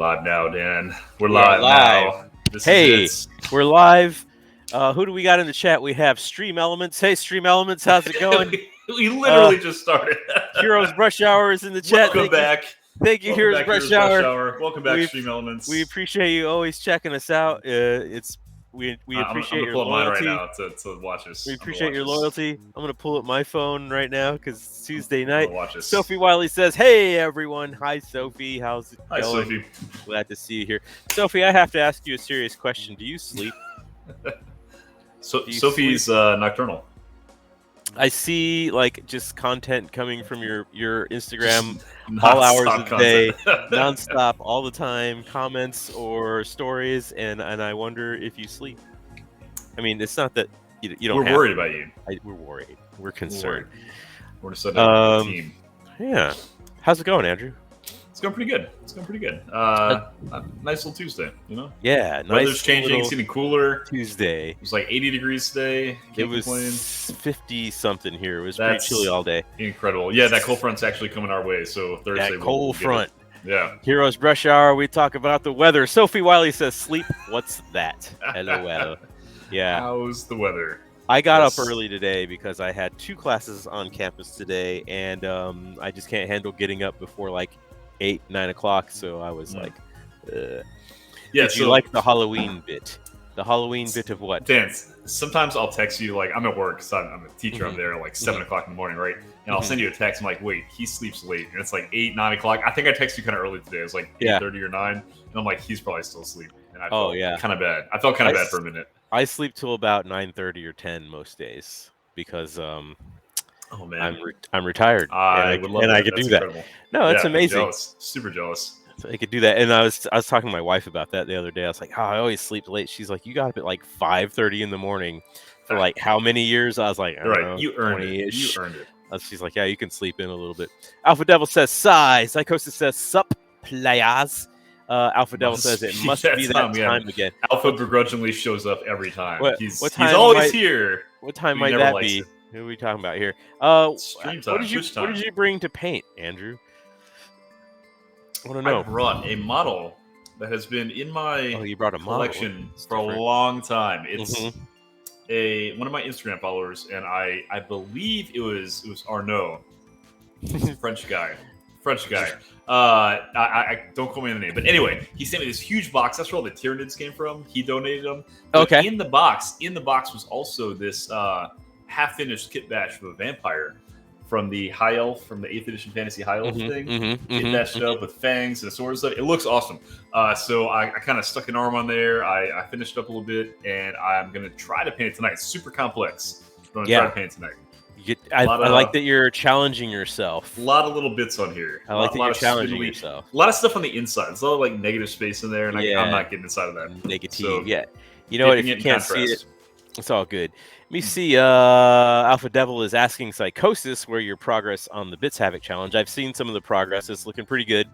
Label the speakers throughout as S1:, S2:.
S1: live now, Dan. We're
S2: We are
S1: live
S2: live.
S1: now. This
S2: Hey,
S1: is it.
S2: we're live. Who do we got in the chat? We have Stream Elements. Hey, Stream Elements, how's it going?
S1: we literally just started.
S2: Heroes Brush Hour is in the chat.
S1: Welcome back.
S2: Thank you,
S1: Welcome
S2: Heroes
S1: back,
S2: Brush
S1: Heroes
S2: Hour.
S1: Welcome back,
S2: We-
S1: Stream Elements.
S2: We appreciate you always checking us out. We
S1: I'm
S2: appreciate
S1: gonna
S2: your
S1: pull up mine right
S2: loyalty.
S1: now to watch us.
S2: We appreciate your loyalty. I'm gonna pull up my phone right now because it's Tuesday night.
S1: Watch us.
S2: Sophie Wiley says, "Hey everyone, hi Sophie, how's it
S1: Hi,
S2: going?
S1: Sophie.
S2: Glad to see you here." Sophie, I have to ask you a serious question. Do you sleep?
S1: Sophie's nocturnal.
S2: I see like just content coming from your Instagram
S1: Non-stop
S2: all hours of the day,
S1: content.
S2: nonstop, all the time, comments or stories, and I wonder if you sleep. I mean, it's not that you don't.
S1: We're
S2: have
S1: worried
S2: to.
S1: about you.
S2: We're worried. We're concerned.
S1: We're just a team.
S2: Yeah. How's it going, Andrew?
S1: It's going pretty good. Nice little Tuesday, you know?
S2: Yeah,
S1: Weather's
S2: nice
S1: changing.
S2: little
S1: It's getting cooler.
S2: Tuesday.
S1: It was like 80 degrees today.
S2: It was
S1: complain.
S2: 50 something here. It was
S1: That's
S2: pretty chilly all day.
S1: Incredible. Yeah, that cold front's actually coming our way. So Thursday.
S2: That cold front.
S1: Yeah.
S2: Heroes Brush Hour, we talk about the weather. Sophie Wiley says, "Sleep? What's that?" LOL. Yeah.
S1: How's the weather?
S2: I got
S1: Yes.
S2: up early today because I had 2 classes on campus today, and I just can't handle getting up before like 8, 9 o'clock. So I was like,
S1: Yeah.
S2: Did you like the Halloween bit? The Halloween bit of what?
S1: Dan, sometimes I'll text you, like, I'm at work, so I'm a teacher. I'm there at like 7 o'clock in the morning, right? And I'll send you a text. I'm like, wait, he sleeps late. And it's like 8, 9 o'clock. I think I texted you kind of early today. It was like 8:30 or 9. And I'm like, he's probably still asleep. And I felt kind of bad. I felt kind of bad for a minute.
S2: I sleep till about 9:30 or 10 most days because
S1: oh man,
S2: I'm retired.
S1: I would love
S2: and
S1: that.
S2: I could
S1: That's
S2: do
S1: incredible.
S2: that. No, it's
S1: Yeah,
S2: amazing.
S1: Jealous. Super jealous.
S2: So I could do that. And I was talking to my wife about that the other day. I was like, "Oh, I always sleep late." She's like, "You got up at like 5:30 in the morning for like how many years?" I was like, "I don't know,
S1: You earned it.
S2: 20-ish."
S1: You earned it.
S2: She's like, "Yeah, you can sleep in a little bit." Alpha Devil says, "Sigh." Psychosis says, "Sup, playas." Alpha Devil says, "It must be that time again."
S1: Alpha begrudgingly shows up every time. He's
S2: time
S1: always here.
S2: What time
S1: But he
S2: might
S1: never
S2: that
S1: likes
S2: be?
S1: it.
S2: Who are we talking about here?
S1: Stream
S2: What
S1: time,
S2: did you
S1: Twitch time.
S2: What did you bring to paint, Andrew? I want to
S1: I
S2: know.
S1: brought a model that has been in my
S2: You brought a model.
S1: collection
S2: It's
S1: for a
S2: different.
S1: long time. It's
S2: Mhm.
S1: one of my Instagram followers, and I believe it was Arnaud, French guy. I don't quote me on the name, but anyway, he sent me this huge box. That's where all the Tyranids came from. He donated them. But
S2: Okay.
S1: In the box was also this half-finished kit batch of a vampire from the High Elf, from the 8th edition Fantasy High Elf thing. Kit batched up with fangs and a sword and stuff. It looks awesome. So I kind of stuck an arm on there. I finished up a little bit, and I'm gonna try to paint it tonight. It's super complex. But I'm gonna try to paint it tonight.
S2: I like that you're challenging yourself.
S1: A lot of little bits on here.
S2: I like that you're challenging
S1: spindly,
S2: yourself.
S1: A lot of stuff on the inside. There's a lot of like negative space in there, and I'm not getting inside of that.
S2: Negative.
S1: So,
S2: yeah. You know what? If
S1: keeping
S2: you
S1: it in
S2: can't see
S1: contrast.
S2: it, it's all good. Let me see. Alpha Devil is asking Psychosis where your progress on the Bits Havoc challenge. I've seen some of the progress. It's looking pretty good.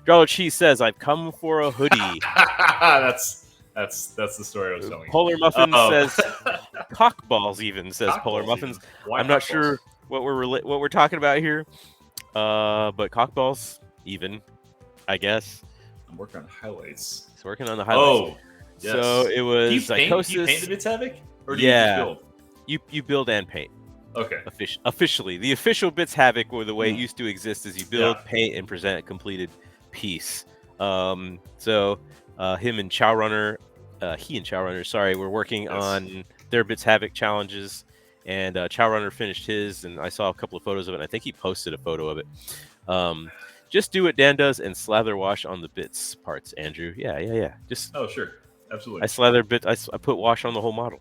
S2: Draw Cheese says, "I've come for a hoodie."
S1: That's the story I was telling you.
S2: Polar Muffins says, "Cockballs." Even says Polar Muffins.
S1: Why
S2: I'm not
S1: cockballs?
S2: sure what we're talking about here, but cockballs. Even, I guess.
S1: I'm working on highlights.
S2: He's working on the highlights.
S1: Oh, yes.
S2: So it was
S1: Do you
S2: Psychosis.
S1: paint the Bits Havoc? Or do
S2: Yeah.
S1: you just build?
S2: You build and paint.
S1: Okay.
S2: Officially, the official Bits Havoc, or the way it used to exist, is you build,
S1: Yeah.
S2: paint, and present a completed piece. So him and Chowrunner, were working on their Bits Havoc challenges, and Chowrunner finished his, and I saw a couple of photos of it, and I think he posted a photo of it. Just do what Dan does and slather wash on the bits parts, Andrew. Yeah. Just
S1: Sure. Absolutely.
S2: I slather bit. I put wash on the whole model.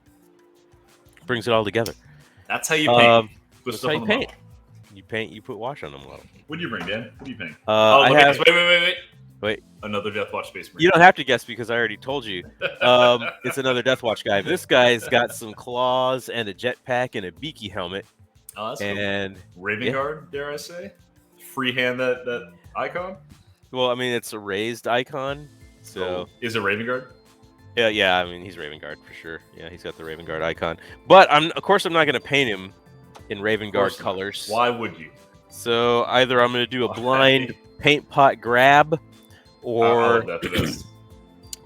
S2: Brings it all together.
S1: That's how you paint. Put
S2: That's
S1: stuff
S2: how
S1: on
S2: you
S1: the
S2: paint.
S1: model.
S2: You paint. You put wash on the model.
S1: What do you bring, Dan? What do you paint?
S2: I
S1: look at
S2: have.
S1: this.
S2: Wait.
S1: Another Death Watch Space Marine.
S2: You don't have to guess because I already told you. It's another Death Watch guy. This guy's got some claws and a jetpack and a beaky helmet.
S1: Oh, that's
S2: and
S1: cool. Raven Guard, dare I say? Freehand that icon?
S2: Well, I mean, it's a raised icon. So
S1: is it Raven Guard?
S2: Yeah. I mean, he's Raven Guard for sure. Yeah, he's got the Raven Guard icon. But of course, I'm not going to paint him in Raven Guard colors.
S1: Why would you?
S2: So either I'm going to do a blind paint pot grab, or
S1: love that the best.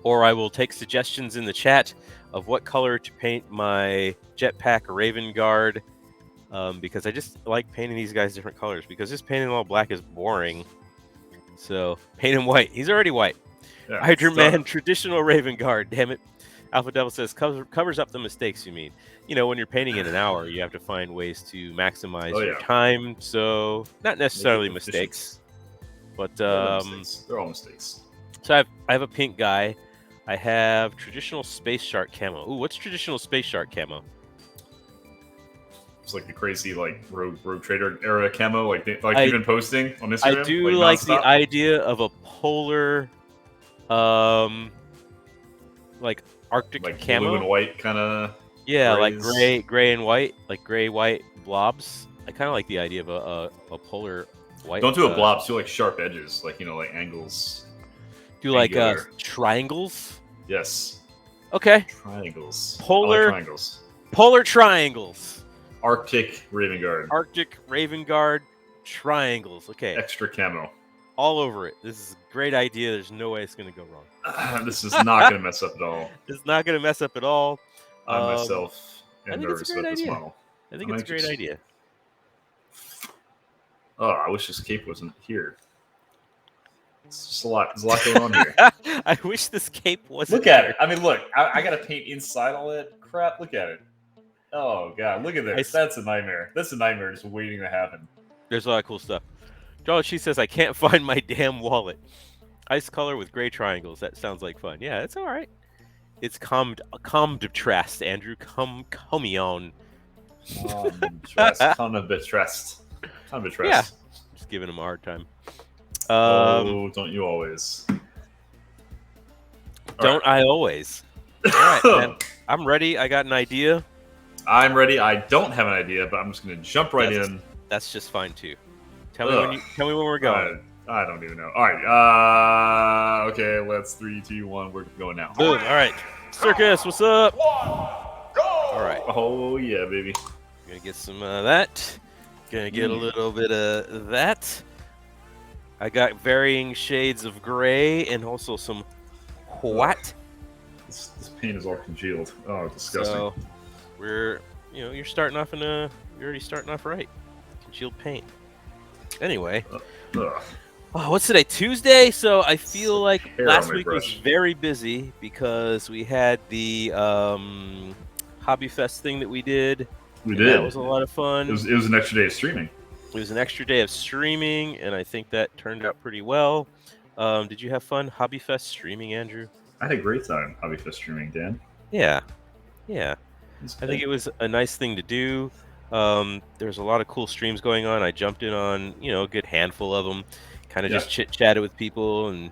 S2: or I will take suggestions in the chat of what color to paint my Jetpack Raven Guard, because I just like painting these guys different colors, because just painting them all black is boring. So paint him white. He's already white.
S1: Yeah,
S2: Hydra Man, traditional Raven Guard. Damn it. Alpha Devil says covers up the mistakes you mean. You know, when you're painting in an hour, you have to find ways to maximize your time. So not necessarily mistakes, but
S1: they're all mistakes.
S2: So I have a pink guy. I have traditional Space Shark camo. Ooh, what's traditional Space Shark camo?
S1: It's like the crazy like Rogue Trader era camo, like you've been posting on Instagram.
S2: I do like the idea of a polar, like Arctic
S1: like
S2: camo,
S1: blue and white kind of.
S2: Yeah,
S1: grays.
S2: like gray and white, like gray white blobs. I kind of like the idea of a polar white.
S1: Don't do a blobs. Do like sharp edges, like like angles.
S2: Do like triangles.
S1: Yes.
S2: Okay.
S1: Triangles.
S2: Polar
S1: triangles.
S2: Polar triangles.
S1: Arctic Raven Guard.
S2: Arctic Raven Guard triangles. Okay.
S1: Extra camo.
S2: All over it. This is a great idea. There's no way it's going to go wrong.
S1: This is not going to mess up at all.
S2: It's not going to mess up at all.
S1: I myself am nervous about this model.
S2: I think it's a great idea.
S1: Oh, I wish this cape wasn't here. It's just a lot. There's a lot going on here.
S2: I wish this cape wasn't.
S1: Look at it. I mean, look. I got to paint inside all that crap. Look at it. Oh god, look at this. That's a nightmare. That's a nightmare just waiting to happen.
S2: There's a lot of cool stuff. She says, I can't find my damn wallet. Ice color with gray triangles. That sounds like fun. Yeah, it's all right. It's contrast, Andrew. Come on.
S1: Contrast.
S2: Yeah. Just giving him a hard time.
S1: Don't you always?
S2: Don't I always? All right, man. I'm ready. I got an idea.
S1: I'm ready. I don't have an idea, but I'm just going to jump right in.
S2: That's just fine too. Tell me when we're going.
S1: I don't even know. All right. Okay. Let's 3, 2, 1. We're going now.
S2: Boom. All right. Circus, what's up? All right.
S1: Oh yeah, baby.
S2: Gonna get some of that. Gonna get a little bit of that. I got varying shades of gray and also some white.
S1: This paint is all congealed. Oh, disgusting.
S2: So you're starting off you're already starting off right. Congealed paint. Anyway. What's today? Tuesday? So I feel like last week was very busy because we had the Hobbyfest thing that we did.
S1: We did.
S2: That was a lot of fun.
S1: It was an extra day of streaming.
S2: It was an extra day of streaming, and I think that turned out pretty well. Did you have fun Hobbyfest streaming, Andrew?
S1: I had a great time Hobbyfest streaming, Dan.
S2: Yeah. I think it was a nice thing to do. There's a lot of cool streams going on. I jumped in on, a good handful of them. Kind of just chit-chatted with people and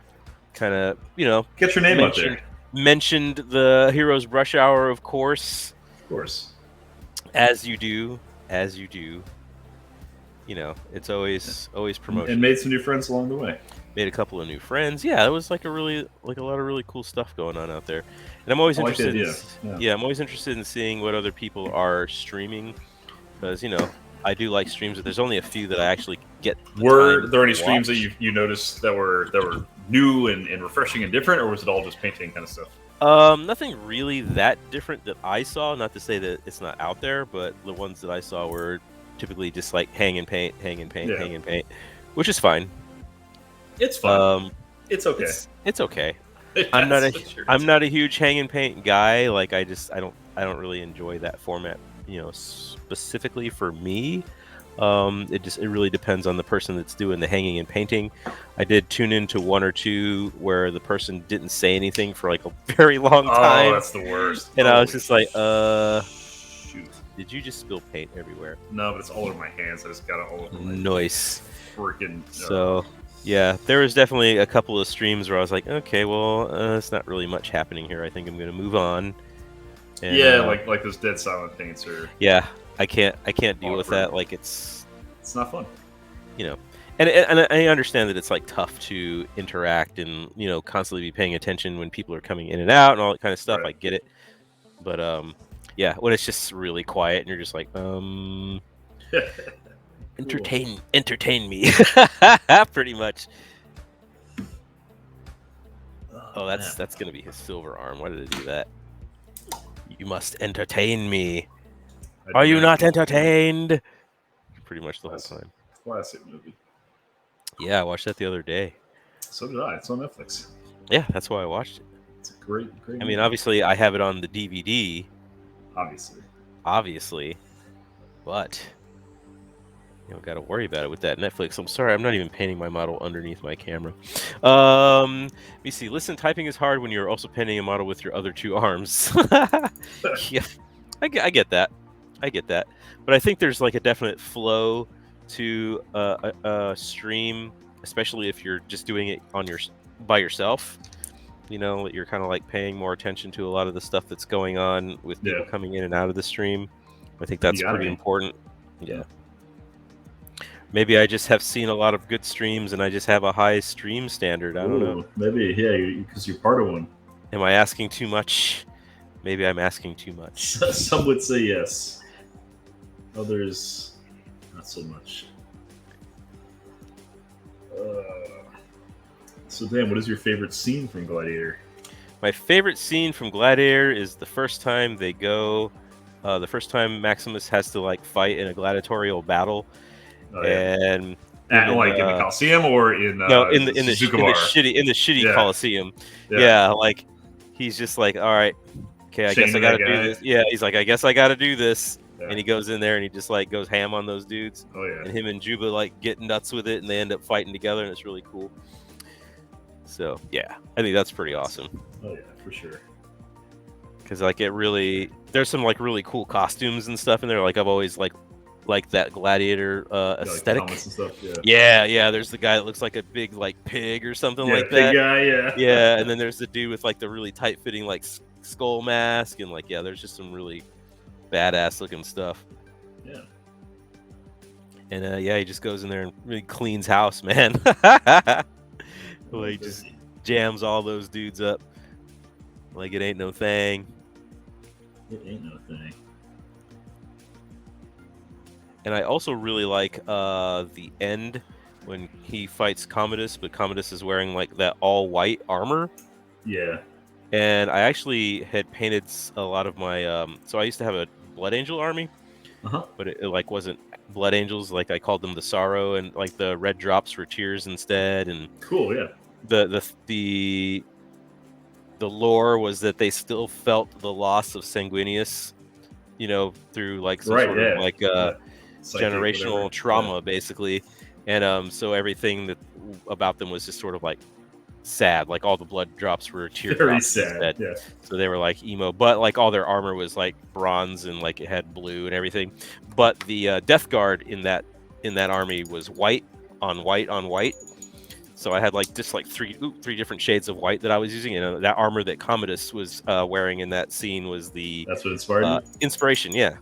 S2: kind of,
S1: get your name out there.
S2: Mentioned the Heroes Rush Hour, of course.
S1: Of course.
S2: As you do. It's always promotion.
S1: And made some new friends along the way.
S2: Made a couple of new friends. Yeah, it was like a lot of really cool stuff going on out there. And I'm always interested. I'm always interested in seeing what other people are streaming, because I do like streams, but there's only a few that I actually get.
S1: Were there any streams that you noticed that were new and refreshing and different, or was it all just painting kind of stuff?
S2: Nothing really that different that I saw. Not to say that it's not out there, but the ones that I saw were typically just like hang and paint, which is fine.
S1: It's fun. It's okay.
S2: It's okay. I'm not a huge hang and paint guy. Like I don't really enjoy that format. Specifically for me, it really depends on the person that's doing the hanging and painting. I did tune into one or two where the person didn't say anything for like a very long time.
S1: Oh, that's the worst.
S2: And I was just like, shoot. Did you just spill paint everywhere?
S1: No, but it's all over my hands. I just got it all over my
S2: Nice.
S1: Freaking.
S2: So, yeah, there was definitely a couple of streams where I was like, okay, well, it's not really much happening here. I think I'm going to move on. And,
S1: like those dead silent paints are.
S2: Yeah, I can't deal with that. Like it's
S1: not fun.
S2: And I understand that it's like tough to interact and constantly be paying attention when people are coming in and out and all that kind of stuff. Right. I get it, but when it's just really quiet and you're just like entertain me, pretty much. Oh, that's gonna be his silver arm. Why did they do that? You must entertain me. Are you not entertained? Pretty much the whole time.
S1: Classic movie.
S2: Yeah, I watched that the other day.
S1: So did I. It's on Netflix.
S2: Yeah, that's why I watched it.
S1: It's a great
S2: I mean, obviously, I have it on the DVD. Obviously, but you don't got to worry about it with that Netflix. I'm sorry, I'm not even painting my model underneath my camera. Let me see. Listen, typing is hard when you're also painting a model with your other two arms. Yeah, I get that. I get that. But I think there's like a definite flow to a stream, especially if you're just doing it on by yourself. You know, you're kind of like paying more attention to a lot of the stuff that's going on with people coming in and out of the stream. I think that's pretty important. Yeah. Maybe I just have seen a lot of good streams and I just have a high stream standard. I don't know.
S1: Maybe, yeah, because you're part of one.
S2: Am I asking too much? Maybe I'm asking too much.
S1: Some would say yes. Others, not so much. So, Dan, what is your favorite scene from Gladiator?
S2: My favorite scene from Gladiator is the first time they go, the first time Maximus has to like fight in a gladiatorial battle, in
S1: the Coliseum or in
S2: the shitty Coliseum. Yeah, like he's just like, all right, okay, I guess I got to do this. Yeah, he's like, I guess I got to do this. Yeah. And he goes in there and he just like goes ham on those dudes.
S1: Oh yeah.
S2: And him and Juba like get nuts with it, and they end up fighting together, and it's really cool. So yeah, I think that's pretty awesome.
S1: Oh yeah, for sure.
S2: Because like there's some like really cool costumes and stuff in there. Like I've always like that gladiator aesthetic.
S1: Like and stuff,
S2: yeah. There's the guy that looks like a big like pig or something like that.
S1: Big guy, yeah.
S2: Yeah, and then there's the dude with like the really tight fitting like skull mask, and like there's just some really badass looking stuff.
S1: Yeah.
S2: And he just goes in there and really cleans house, man. Like just jams all those dudes up like it ain't no thing.
S1: It ain't no thing.
S2: And I also really like the end when he fights Commodus, but Commodus is wearing like that all white armor.
S1: Yeah.
S2: And I actually had painted a lot of my so I used to have a Blood Angel army, but it like wasn't Blood Angels. Like I called them the Sorrow, and like the red drops were tears instead. And
S1: cool, yeah.
S2: The lore was that they still felt the loss of Sanguinius, you know, through like some sort of like generational trauma, basically. And so everything that about them was just sort of like sad, like all the blood drops were teardrops instead. Yeah. So they were like emo, but like all their armor was like bronze and like it had blue and everything. But the Death Guard in that army was white on white on white. So I had like just like three different shades of white that I was using, and that armor that Commodus was wearing in that scene was that's what inspired you? Inspiration, yeah.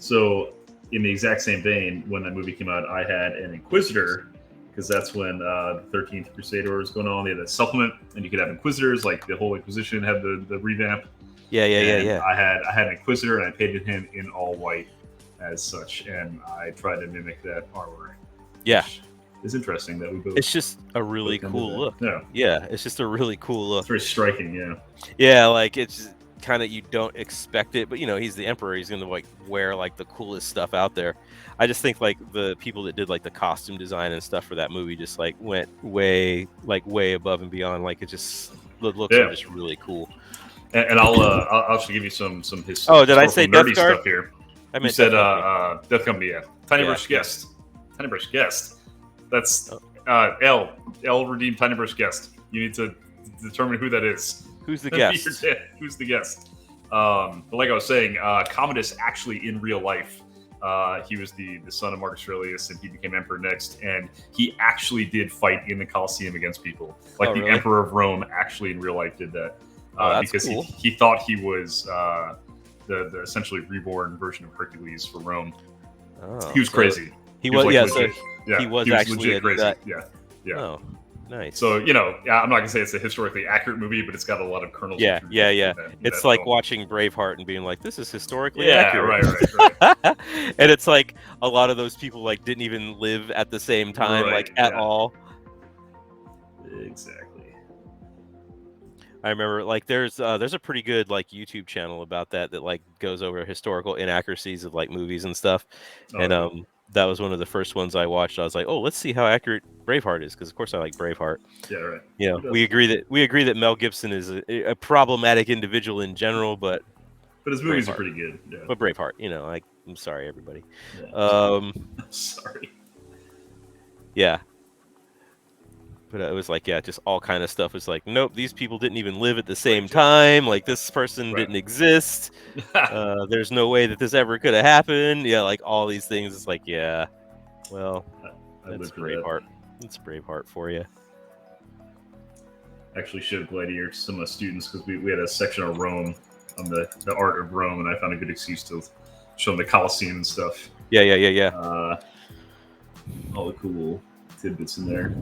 S1: So in the exact same vein, when that movie came out, I had an Inquisitor, because that's when the 13th Crusade was going on. They had a supplement, and you could have Inquisitors, like the whole Inquisition had the revamp.
S2: Yeah.
S1: I had an Inquisitor, and I painted him in all white as such, and I tried to mimic that armor.
S2: Yeah.
S1: It's interesting that we both.
S2: It's just a really cool look. Yeah, it's just a really cool look.
S1: It's very striking, yeah.
S2: Yeah, like it's kind of, you don't expect it, but you know, he's the Emperor. He's gonna like wear like the coolest stuff out there. I just think like the people that did like the costume design and stuff for that movie just like went way above and beyond. Like it just the looks are just really cool.
S1: And I'll actually give you some history.
S2: Oh, did I say Death Guard?
S1: Stuff here.
S2: I meant
S1: you said Death Company, yeah. Tiny Brush Guest. Tiny Brush Guest. That's L redeemed Tiny Brush Guest. You need to determine who that is.
S2: Who's the guest?
S1: Who's the guest? But like I was saying, Commodus actually in real life, he was the son of Marcus Aurelius, and he became emperor next. And he actually did fight in the Colosseum against people. Like the Emperor of Rome actually in real life did that because cool. he thought he was the essentially reborn version of Hercules for Rome.
S2: Oh,
S1: he was crazy.
S2: He was,
S1: like,
S2: he was actually
S1: legit crazy. Yeah.
S2: Oh, nice.
S1: So, you know, I'm not going to say it's a historically accurate movie, but it's got a lot of kernels.
S2: Yeah. It's like watching Braveheart and being like, this is historically accurate.
S1: Right.
S2: And it's like a lot of those people like didn't even live at the same time, at all.
S1: Exactly.
S2: I remember like there's a pretty good like YouTube channel about that like goes over historical inaccuracies of like movies and stuff. And
S1: Oh, cool.
S2: that was one of the first ones I watched. I was like, "Oh, let's see how accurate Braveheart is," because of course I like Braveheart.
S1: Yeah, right.
S2: You
S1: Who
S2: know, we
S1: doesn't?
S2: agree that Mel Gibson is a problematic individual in general, but
S1: But his movies are
S2: Braveheart.
S1: pretty good. Yeah.
S2: But Braveheart, you know, like I'm sorry everybody.
S1: Yeah.
S2: Um
S1: Sorry.
S2: yeah. But it was like, yeah, just all kind of stuff. It's like, nope, these people didn't even live at the same time. Like this person
S1: Right.
S2: didn't exist. There's no way that this ever could have happened. Yeah, like all these things. It's like, yeah, well,
S1: I
S2: that's
S1: live for that.
S2: Braveheart. That's Braveheart for you.
S1: Actually showed Gladiator to some of the students because we had a section of Rome on the art of Rome, and I found a good excuse to show them the Colosseum and stuff.
S2: Yeah.
S1: All the cool tidbits in there.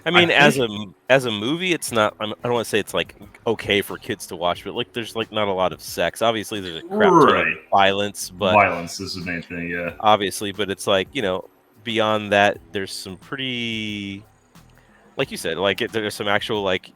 S2: I mean, as a movie, it's not. I don't want to say it's like okay for kids to watch, but like there's like not a lot of sex. Obviously, there's a crap ton of violence, but
S1: violence is the main thing. Yeah,
S2: obviously, but it's like beyond that, there's some pretty, like you said, like there's some actual like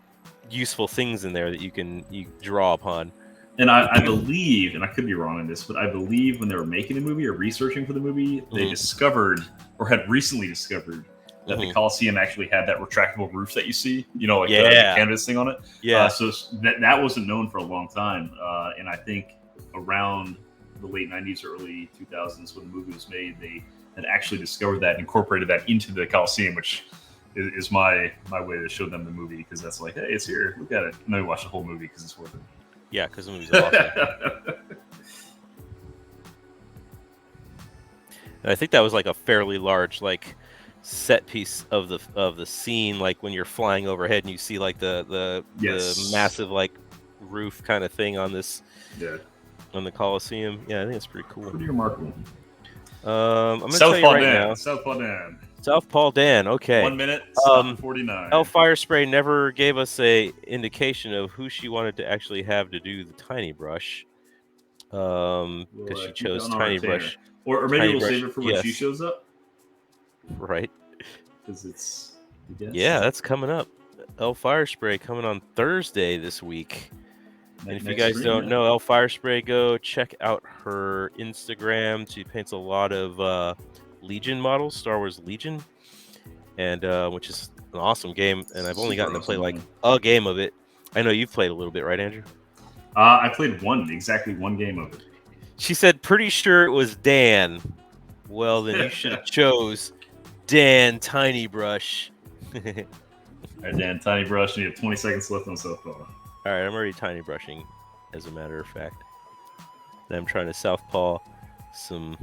S2: useful things in there that you draw upon.
S1: And I believe, and I could be wrong on this, but I believe when they were making the movie or researching for the movie, they discovered or had recently discovered that the Colosseum actually had that retractable roof that you see, like the canvas thing on it.
S2: Yeah.
S1: So that wasn't known for a long time. And I think around the late 90s or early 2000s when the movie was made, they had actually discovered that and incorporated that into the Colosseum, which is my way to show them the movie, because that's like, hey, it's here, look at it. And then we watch the whole movie because it's worth it.
S2: Yeah, because the movie's awesome. And I think that was like a fairly large like set piece of the scene, like when you're flying overhead and you see like the massive like roof kind of thing on this on the Colosseum. Yeah, I think it's pretty cool.
S1: Pretty remarkable.
S2: I'm gonna tell you right now.
S1: Southpaw Dan.
S2: Okay.
S1: 1 minute. 49.
S2: Elle Firespray never gave us a indication of who she wanted to actually have to do the tiny brush. Because she chose tiny brush.
S1: Or maybe we'll save it for when she shows up.
S2: Right.
S1: Because it's.
S2: Yeah, that's coming up. Elle Firespray coming on Thursday this week. And if you guys don't know Elle Firespray, go check out her Instagram. She paints a lot of Legion models, Star Wars Legion, and which is an awesome game. And I've only gotten to play like a game of it. I know you've played a little bit, right, Andrew?
S1: I played exactly one game of it.
S2: She said, pretty sure it was Dan. Well, then you should have chose Dan Tiny Brush.
S1: All right, Dan Tiny Brush, and you have 20 seconds left on Southpaw.
S2: All right, I'm already tiny brushing, as a matter of fact. And I'm trying to Southpaw some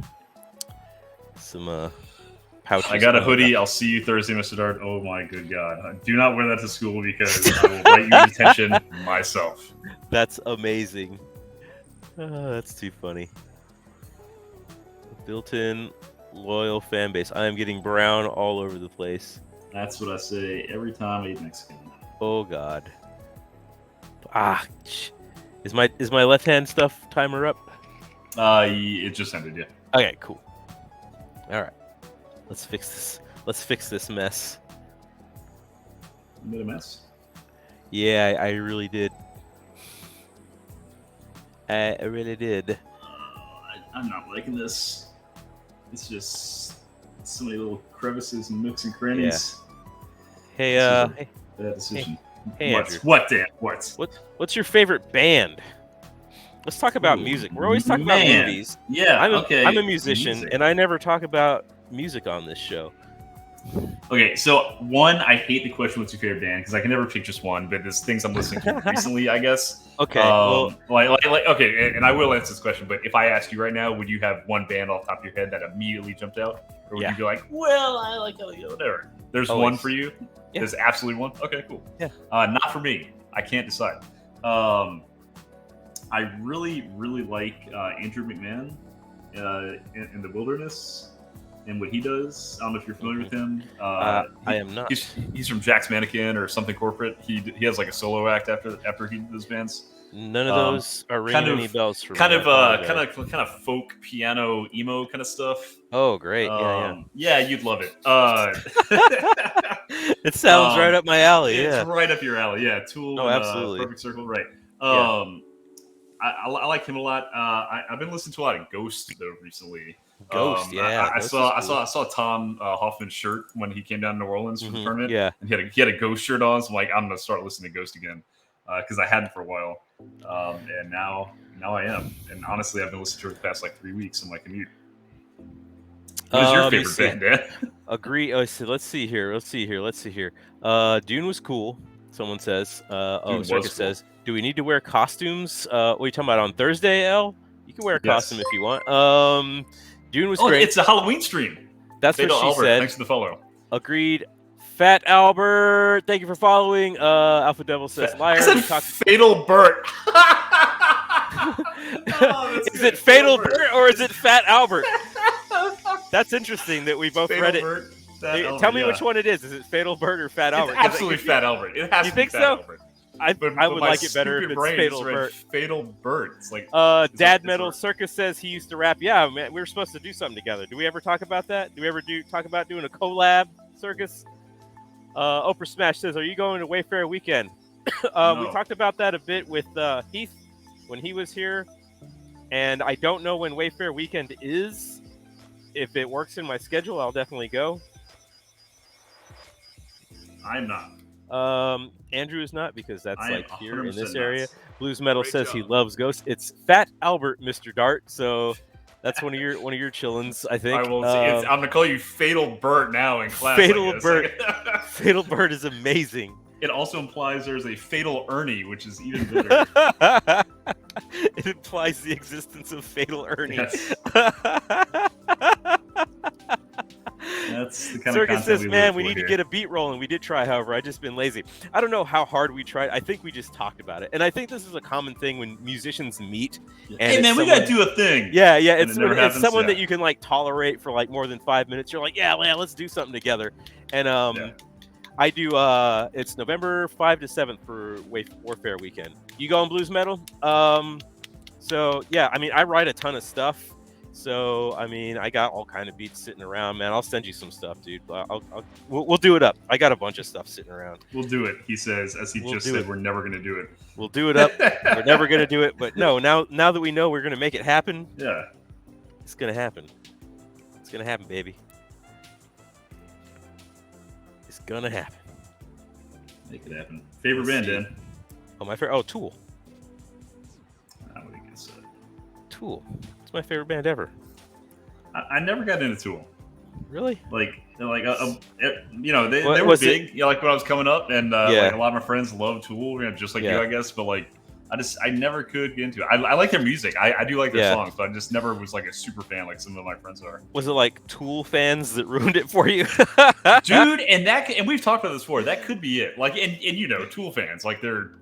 S2: pouches.
S1: I got a hoodie. I'll see you Thursday, Mr. Dart. Oh my good God. Do not wear that to school because I will write you detention myself.
S2: That's amazing. That's too funny. Built-in loyal fan base. I am getting brown all over the place.
S1: That's what I say every time I eat Mexican.
S2: Oh God. Is my left hand stuff timer up?
S1: It just ended, yeah.
S2: Okay, cool. All right, let's fix this. Let's fix this mess.
S1: You made a mess?
S2: Yeah, I really did. I really did.
S1: I'm not liking this. It's just so many little crevices and nooks and crannies.
S2: Yeah. Hey,
S1: bad decision.
S2: Hey, Andrew.
S1: What, Dan?
S2: What's your favorite band? Let's talk about music. We're always talking about movies.
S1: Yeah,
S2: I'm a musician, and I never talk about music on this show.
S1: Okay, so one, I hate the question, what's your favorite band? Because I can never pick just one, but there's things I'm listening to recently, I guess.
S2: Okay.
S1: Okay, and I will answer this question, but if I ask you right now, would you have one band off the top of your head that immediately jumped out? Or would you be like, well, I like whatever? There's one for you? Yeah. There's absolutely one? Okay, cool.
S2: Yeah.
S1: Not for me. I can't decide. I really, really like Andrew McMahon in The Wilderness and what he does. I don't know if you're familiar with him.
S2: I am not.
S1: He's from Jack's Mannequin or something corporate. He has like a solo act after he does bands.
S2: None of those are ringing any bells for me.
S1: Kind of folk piano emo kind of stuff.
S2: Oh, great!
S1: Yeah, you'd love it.
S2: It sounds right up my alley.
S1: It's right up your alley. Yeah, Tool.
S2: Oh,
S1: and,
S2: absolutely.
S1: Perfect Circle. Right. I like him a lot. I've been listening to a lot of Ghost though recently.
S2: Ghost, yeah.
S1: I saw Tom Hoffman's shirt when he came down to New Orleans for the tournament.
S2: Yeah,
S1: and he had a Ghost shirt on. So I'm like, I'm gonna start listening to Ghost again because I hadn't for a while, and now I am. And honestly, I've been listening to it the past like 3 weeks on my commute. What is your favorite band, Dan?
S2: Agree. Oh, so let's see here. Dune was cool. Someone says. Circus says, do we need to wear costumes? What are you talking about on Thursday, L? You can wear a costume if you want. Dune was great.
S1: It's a Halloween stream.
S2: That's what she said.
S1: Thanks for the follow.
S2: Agreed. Fat Albert, thank you for following. Alpha Devil says, liar.
S1: I said Fatal Bert.
S2: Is it Fatal Bert or is it Fat Albert? That's interesting that we both read it. Tell me which one it is. Is it Fatal Bert or Fat Albert?
S1: It's absolutely Fat Albert. It has to be Fat Albert.
S2: I would like it better if it's Fatal Bert.
S1: Fatal Bert. It's like
S2: Dad Metal Circus says he used to rap. Yeah, man, we were supposed to do something together. Do we ever talk about that? Do we ever talk about doing a collab, Circus? Oprah Smash says, are you going to Wayfair weekend? No. We talked about that a bit with Heath when he was here, and I don't know when Wayfair weekend is. If it works in my schedule, I'll definitely go.
S1: I'm not.
S2: Andrew is not because that's like here in this
S1: not.
S2: area. Blues Metal says he loves Ghosts. It's Fat Albert, Mr. Dart. So that's one of your chillins, I think.
S1: I will I'm gonna call you Fatal Bert now in class.
S2: Fatal Bert. Fatal Bert is amazing.
S1: It also implies there's a Fatal Ernie, which is even better.
S2: It implies the existence of Fatal Ernie.
S1: Yes. That's the kind
S2: Circus
S1: of
S2: says, man, we need to get a beat rolling. We did try, however, I've just been lazy. I don't know how hard we tried. I think we just talked about it. And I think this is a common thing when musicians meet. And
S1: hey, man, we got to do a thing.
S2: Yeah. It's someone that you can like tolerate for like more than 5 minutes. You're like, yeah, let's do something together. And I do, it's November 5 to 7th for Warfare weekend. You go on Blues Metal? So, yeah, I mean, I write a ton of stuff. So, I mean, I got all kind of beats sitting around, man. I'll send you some stuff, dude. We'll do it up. I got a bunch of stuff sitting around.
S1: We'll do it, he says, as he just said, we're never going to do it.
S2: We'll do it up. We're never going to do it. But no, now that we know we're going to make it happen,
S1: yeah,
S2: it's going to happen. It's going to happen, baby. It's going to happen.
S1: Make it happen. Favorite band, Dan?
S2: Oh, my favorite. Oh, Tool.
S1: I would have guessed that.
S2: Tool. It's my favorite band ever.
S1: I never got into Tool.
S2: Really?
S1: Like they were big. Like when I was coming up, and like a lot of my friends love Tool, just like you, I guess. But like, I never could get into it. I like their music. I do like their songs, but I just never was like a super fan like some of my friends are.
S2: Was it like Tool fans that ruined it for you,
S1: dude? And we've talked about this before. That could be it. Like, and Tool fans, like they're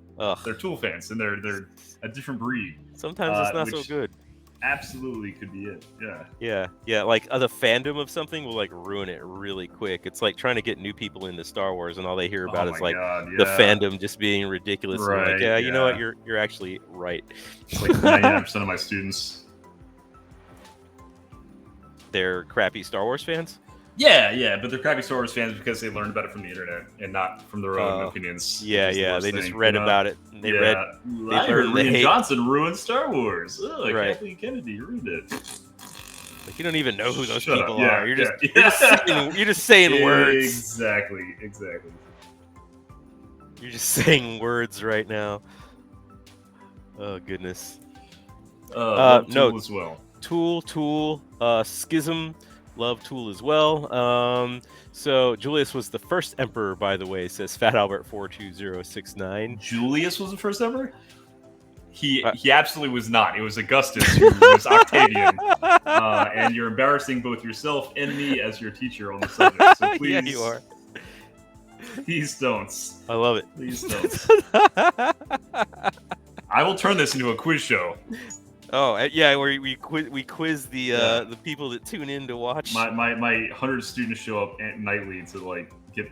S1: Tool fans, and they're a different breed.
S2: Sometimes it's not so good.
S1: Absolutely could be it.
S2: Yeah. Like the fandom of something will like ruin it really quick. It's like trying to get new people into Star Wars, and all they hear about is like the fandom just being ridiculous.
S1: Right?
S2: Like, you know what? You're actually right.
S1: It's like 99% of my students,
S2: they're crappy Star Wars fans.
S1: Yeah, but they're crappy Star Wars fans because they learned about it from the internet and not from their own opinions.
S2: Yeah, they just read about it. They read.
S1: I heard Rian Johnson ruined Star Wars. Kathleen Kennedy ruined it.
S2: Like you don't even know who those people are. You're just saying words.
S1: Exactly.
S2: You're just saying words right now. Oh goodness.
S1: Tool as well.
S2: Tool. Schism. Love Tool as well. So Julius was the first emperor, by the way, says Fat Albert 42069.
S1: Julius was the first emperor? He absolutely was not. It was Augustus who was Octavian. And you're embarrassing both yourself and me as your teacher on the subject. So please,
S2: yeah, you are.
S1: Please don't.
S2: I love it.
S1: Please don't. I will turn this into a quiz show.
S2: Oh yeah, where we quiz the people that tune in to watch.
S1: My 100 students show up nightly to like get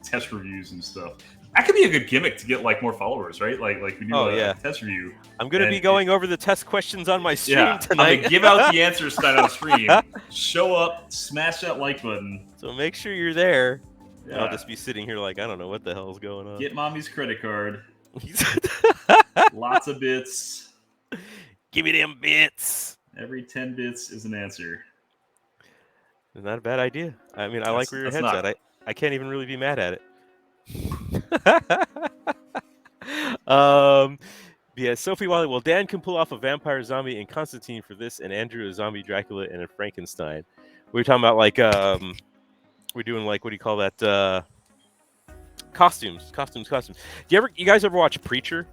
S1: test reviews and stuff. That could be a good gimmick to get like more followers, right? Like we do a test review.
S2: I'm gonna be going over the test questions on my stream tonight.
S1: I'm gonna give out the answers tonight on stream. Show up, smash that like button.
S2: So make sure you're there. Yeah. I'll just be sitting here like I don't know what the hell is going on.
S1: Get mommy's credit card. Lots of bits.
S2: Give me them bits.
S1: Every 10 bits is an answer.
S2: Not a bad idea. I mean, I like where your head's at. I can't even really be mad at it. Yeah, Sophie Wiley. Well, Dan can pull off a vampire zombie in Constantine for this, and Andrew a zombie Dracula and a Frankenstein. We were talking about like we're doing like what do you call that? Costumes. You guys ever watch Preacher?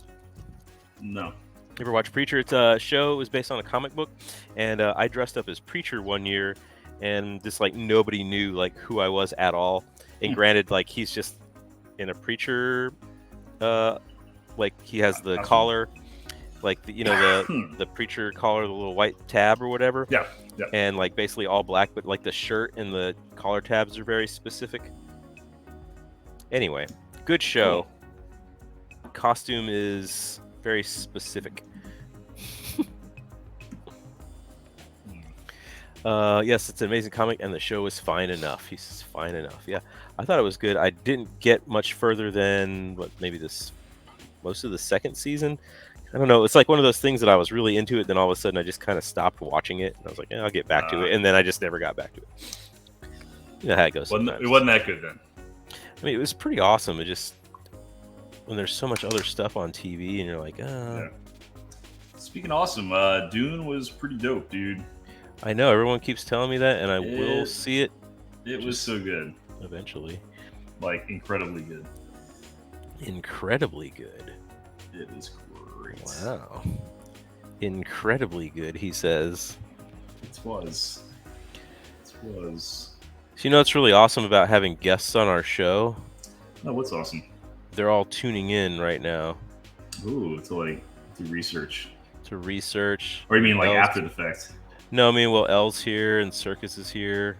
S1: No.
S2: You ever watch Preacher? It's a show. It was based on a comic book, and I dressed up as Preacher one year, and just like nobody knew like who I was at all. And granted, like he's just in a preacher, like he has the collar, like the preacher collar, the little white tab or whatever.
S1: Yeah.
S2: And like basically all black, but like the shirt and the collar tabs are very specific. Anyway, good show. Cool. Costume is very specific. Yes, it's an amazing comic, and the show is fine enough. He says fine enough. Yeah, I thought it was good. I didn't get much further than most of the second season. I don't know. It's like one of those things that I was really into it, then all of a sudden I just kind of stopped watching it, and I was like, yeah, I'll get back to it, and then I just never got back to it. You know how it goes.
S1: It wasn't that good then.
S2: I mean, it was pretty awesome. It just when there's so much other stuff on TV, and you're like, Yeah.
S1: Speaking of awesome, Dune was pretty dope, dude.
S2: I know everyone keeps telling me that, and I will see it.
S1: It was so good.
S2: Eventually.
S1: Like incredibly good.
S2: Incredibly good.
S1: It was great.
S2: Wow. Incredibly good, he says.
S1: It was.
S2: So you know what's really awesome about having guests on our show?
S1: Oh, what's awesome?
S2: They're all tuning in right now.
S1: Ooh, to research.
S2: Or
S1: you mean like after the fact?
S2: No, I mean, well, Elle's here and Circus is here.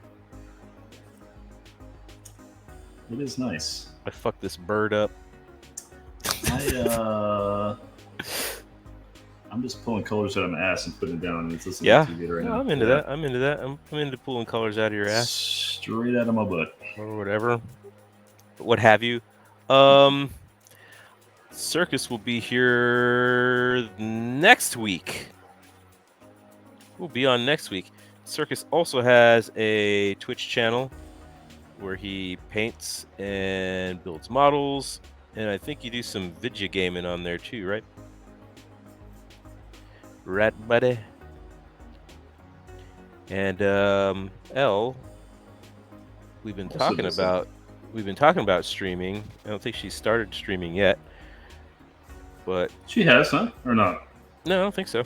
S1: It is nice.
S2: I fucked this bird up.
S1: I'm just pulling colors out of my ass and putting it down. And it's listening to TV right now.
S2: I'm into that. I'm into pulling colors out of your ass.
S1: Straight out of my butt.
S2: Or whatever. What have you. Circus will be here next week. We'll be on next week. Circus also has a Twitch channel where he paints and builds models. And I think you do some video gaming on there too, right? Right, buddy. And Elle, we've been talking about streaming. I don't think she's started streaming yet, but
S1: she has, huh? Or not?
S2: No, I don't think so.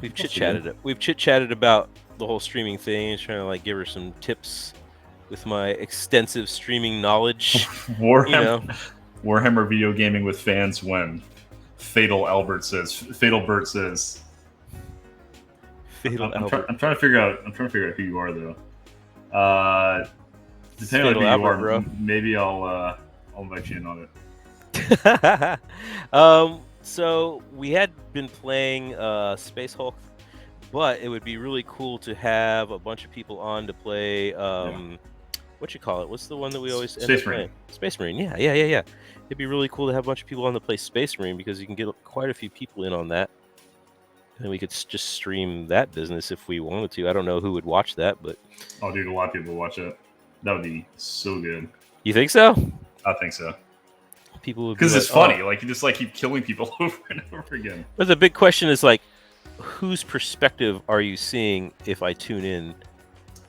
S2: We've chit-chatted about the whole streaming thing, trying to like give her some tips with my extensive streaming knowledge.
S1: Warhammer video gaming with fans when Fatal Bert says. I'm trying to figure out who you are though. Depending on who you are, bro. Maybe I'll invite you in on
S2: it. So we had been playing Space Hulk, but it would be really cool to have a bunch of people on to play. What you call it? What's the one that we always end up playing? Space Marine. Yeah. It'd be really cool to have a bunch of people on to play Space Marine because you can get quite a few people in on that. And we could just stream that business if we wanted to. I don't know who would watch that, but
S1: oh, dude, a lot of people watch that. That would be so good.
S2: You think so?
S1: I think so.
S2: People would
S1: because it's funny. Like you just like keep killing people over and over again.
S2: But the big question is like, whose perspective are you seeing if I tune in?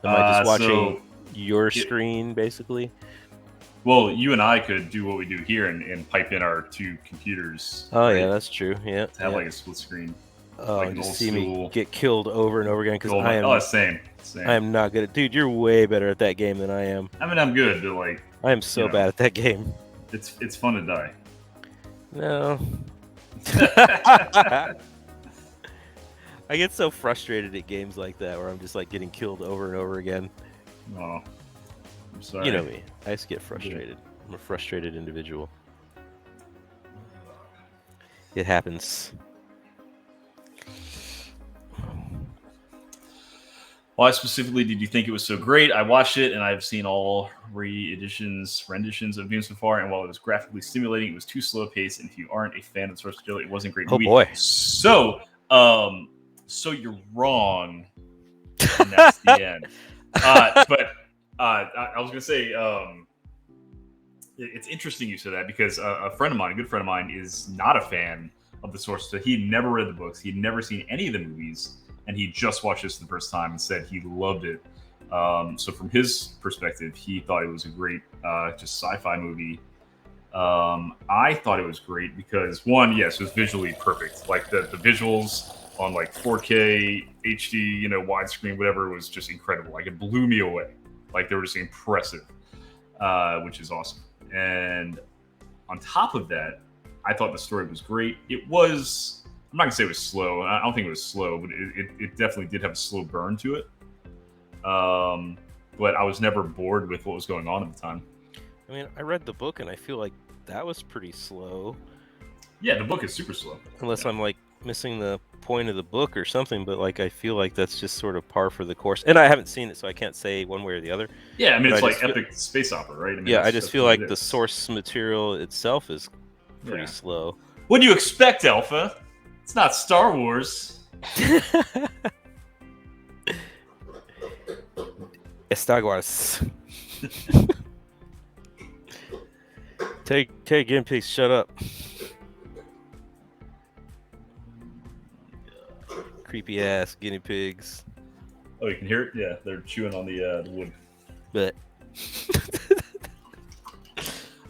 S2: Am I just watching your screen, basically?
S1: Well, you and I could do what we do here and pipe in our two computers.
S2: Oh, right? Yeah, that's true. Yeah.
S1: To have like a split screen.
S2: Oh, like just see me get killed over and over again because I am.
S1: Oh, same.
S2: I am not good at. Dude, you're way better at that game than I am.
S1: I mean, I'm good, but like.
S2: I am so bad at that game.
S1: It's fun to die.
S2: No. I get so frustrated at games like that where I'm just like getting killed over and over again.
S1: Oh, I'm sorry.
S2: You know me. I just get frustrated. I'm a frustrated individual. It happens.
S1: Why specifically did you think it was so great? I watched it, and I've seen all renditions of Dune so far, and while it was graphically stimulating, it was too slow paced, and if you aren't a fan of the source material, it wasn't a great movie.
S2: Oh boy.
S1: So you're wrong, and that's the end. But I was going to say, it's interesting you said that, because a good friend of mine, is not a fan of the source. So he'd never read the books. He'd never seen any of the movies. And he just watched this the first time and said he loved it. So from his perspective, he thought it was a great just sci-fi movie. I thought it was great because, one, yes, it was visually perfect. Like the visuals on like 4K, HD, widescreen, whatever, was just incredible. Like it blew me away. Like they were just impressive, which is awesome. And on top of that, I thought the story was great. It was... I'm not gonna say it was slow. I don't think it was slow, but it definitely did have a slow burn to it. But I was never bored with what was going on at the time.
S2: I mean, I read the book and I feel like that was pretty slow.
S1: Yeah, the book is super slow.
S2: Unless I'm like missing the point of the book or something, but like I feel like that's just sort of par for the course. And I haven't seen it, so I can't say one way or the other.
S1: Yeah, I mean, it's like epic space opera, right? I mean,
S2: yeah, I just feel like the source material itself is pretty slow.
S1: What do you expect, Alpha? It's not Star Wars.
S2: Star Wars. Take guinea pigs, shut up. Creepy ass guinea pigs.
S1: Oh, you can hear it? Yeah, they're chewing on the wood.
S2: But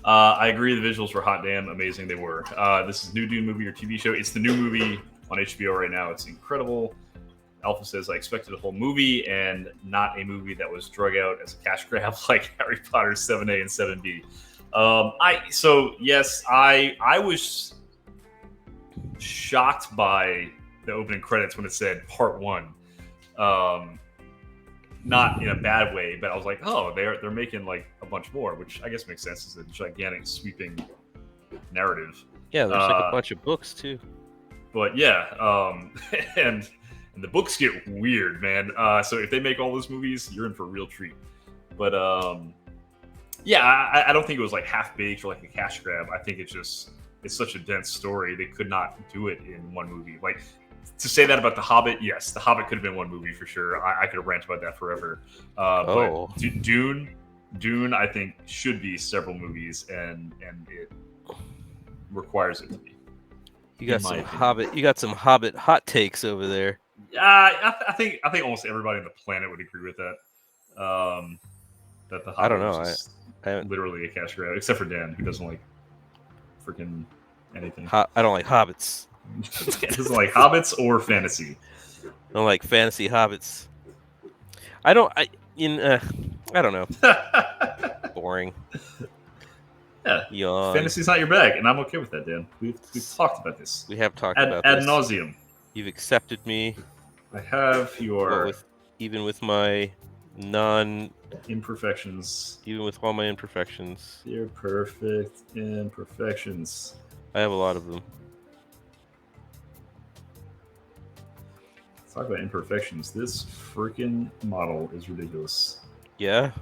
S1: I agree, the visuals were hot damn amazing. They were. This is new Dune movie or TV show. It's the new movie on HBO right now. It's incredible. Alpha says, I expected a whole movie and not a movie that was drug out as a cash grab like Harry Potter 7A and 7B. I was shocked by the opening credits when it said Part 1. Not in a bad way, but I was like, oh, they're making like a bunch more, which I guess makes sense. It's a gigantic, sweeping narrative.
S2: Yeah, there's like a bunch of books too.
S1: But yeah, and the books get weird, man. So if they make all those movies, you're in for a real treat. But I don't think it was like half baked or like a cash grab. I think it's such a dense story. They could not do it in one movie. Like, to say that about The Hobbit, yes, The Hobbit could have been one movie for sure. I could have ranted about that forever. But Dune, I think, should be several movies, and it requires it to be.
S2: You got some Hobbit. You got some Hobbit hot takes over there.
S1: I think almost everybody on the planet would agree with that. That The Hobbit,
S2: I don't know.
S1: I literally a cash grab, except for Dan, who doesn't like freaking anything.
S2: I don't like hobbits.
S1: Doesn't like hobbits or fantasy.
S2: I don't like fantasy hobbits. I don't know. Boring.
S1: Yeah.
S2: Yawn.
S1: Fantasy's not your bag, and I'm okay with that, Dan. We've talked about this.
S2: We have talked about this.
S1: Ad nauseum.
S2: You've accepted me.
S1: I have your...
S2: Even with my
S1: imperfections.
S2: Even with all my imperfections.
S1: Your perfect imperfections.
S2: I have a lot of them.
S1: Let's talk about imperfections. This freaking model is ridiculous.
S2: Yeah?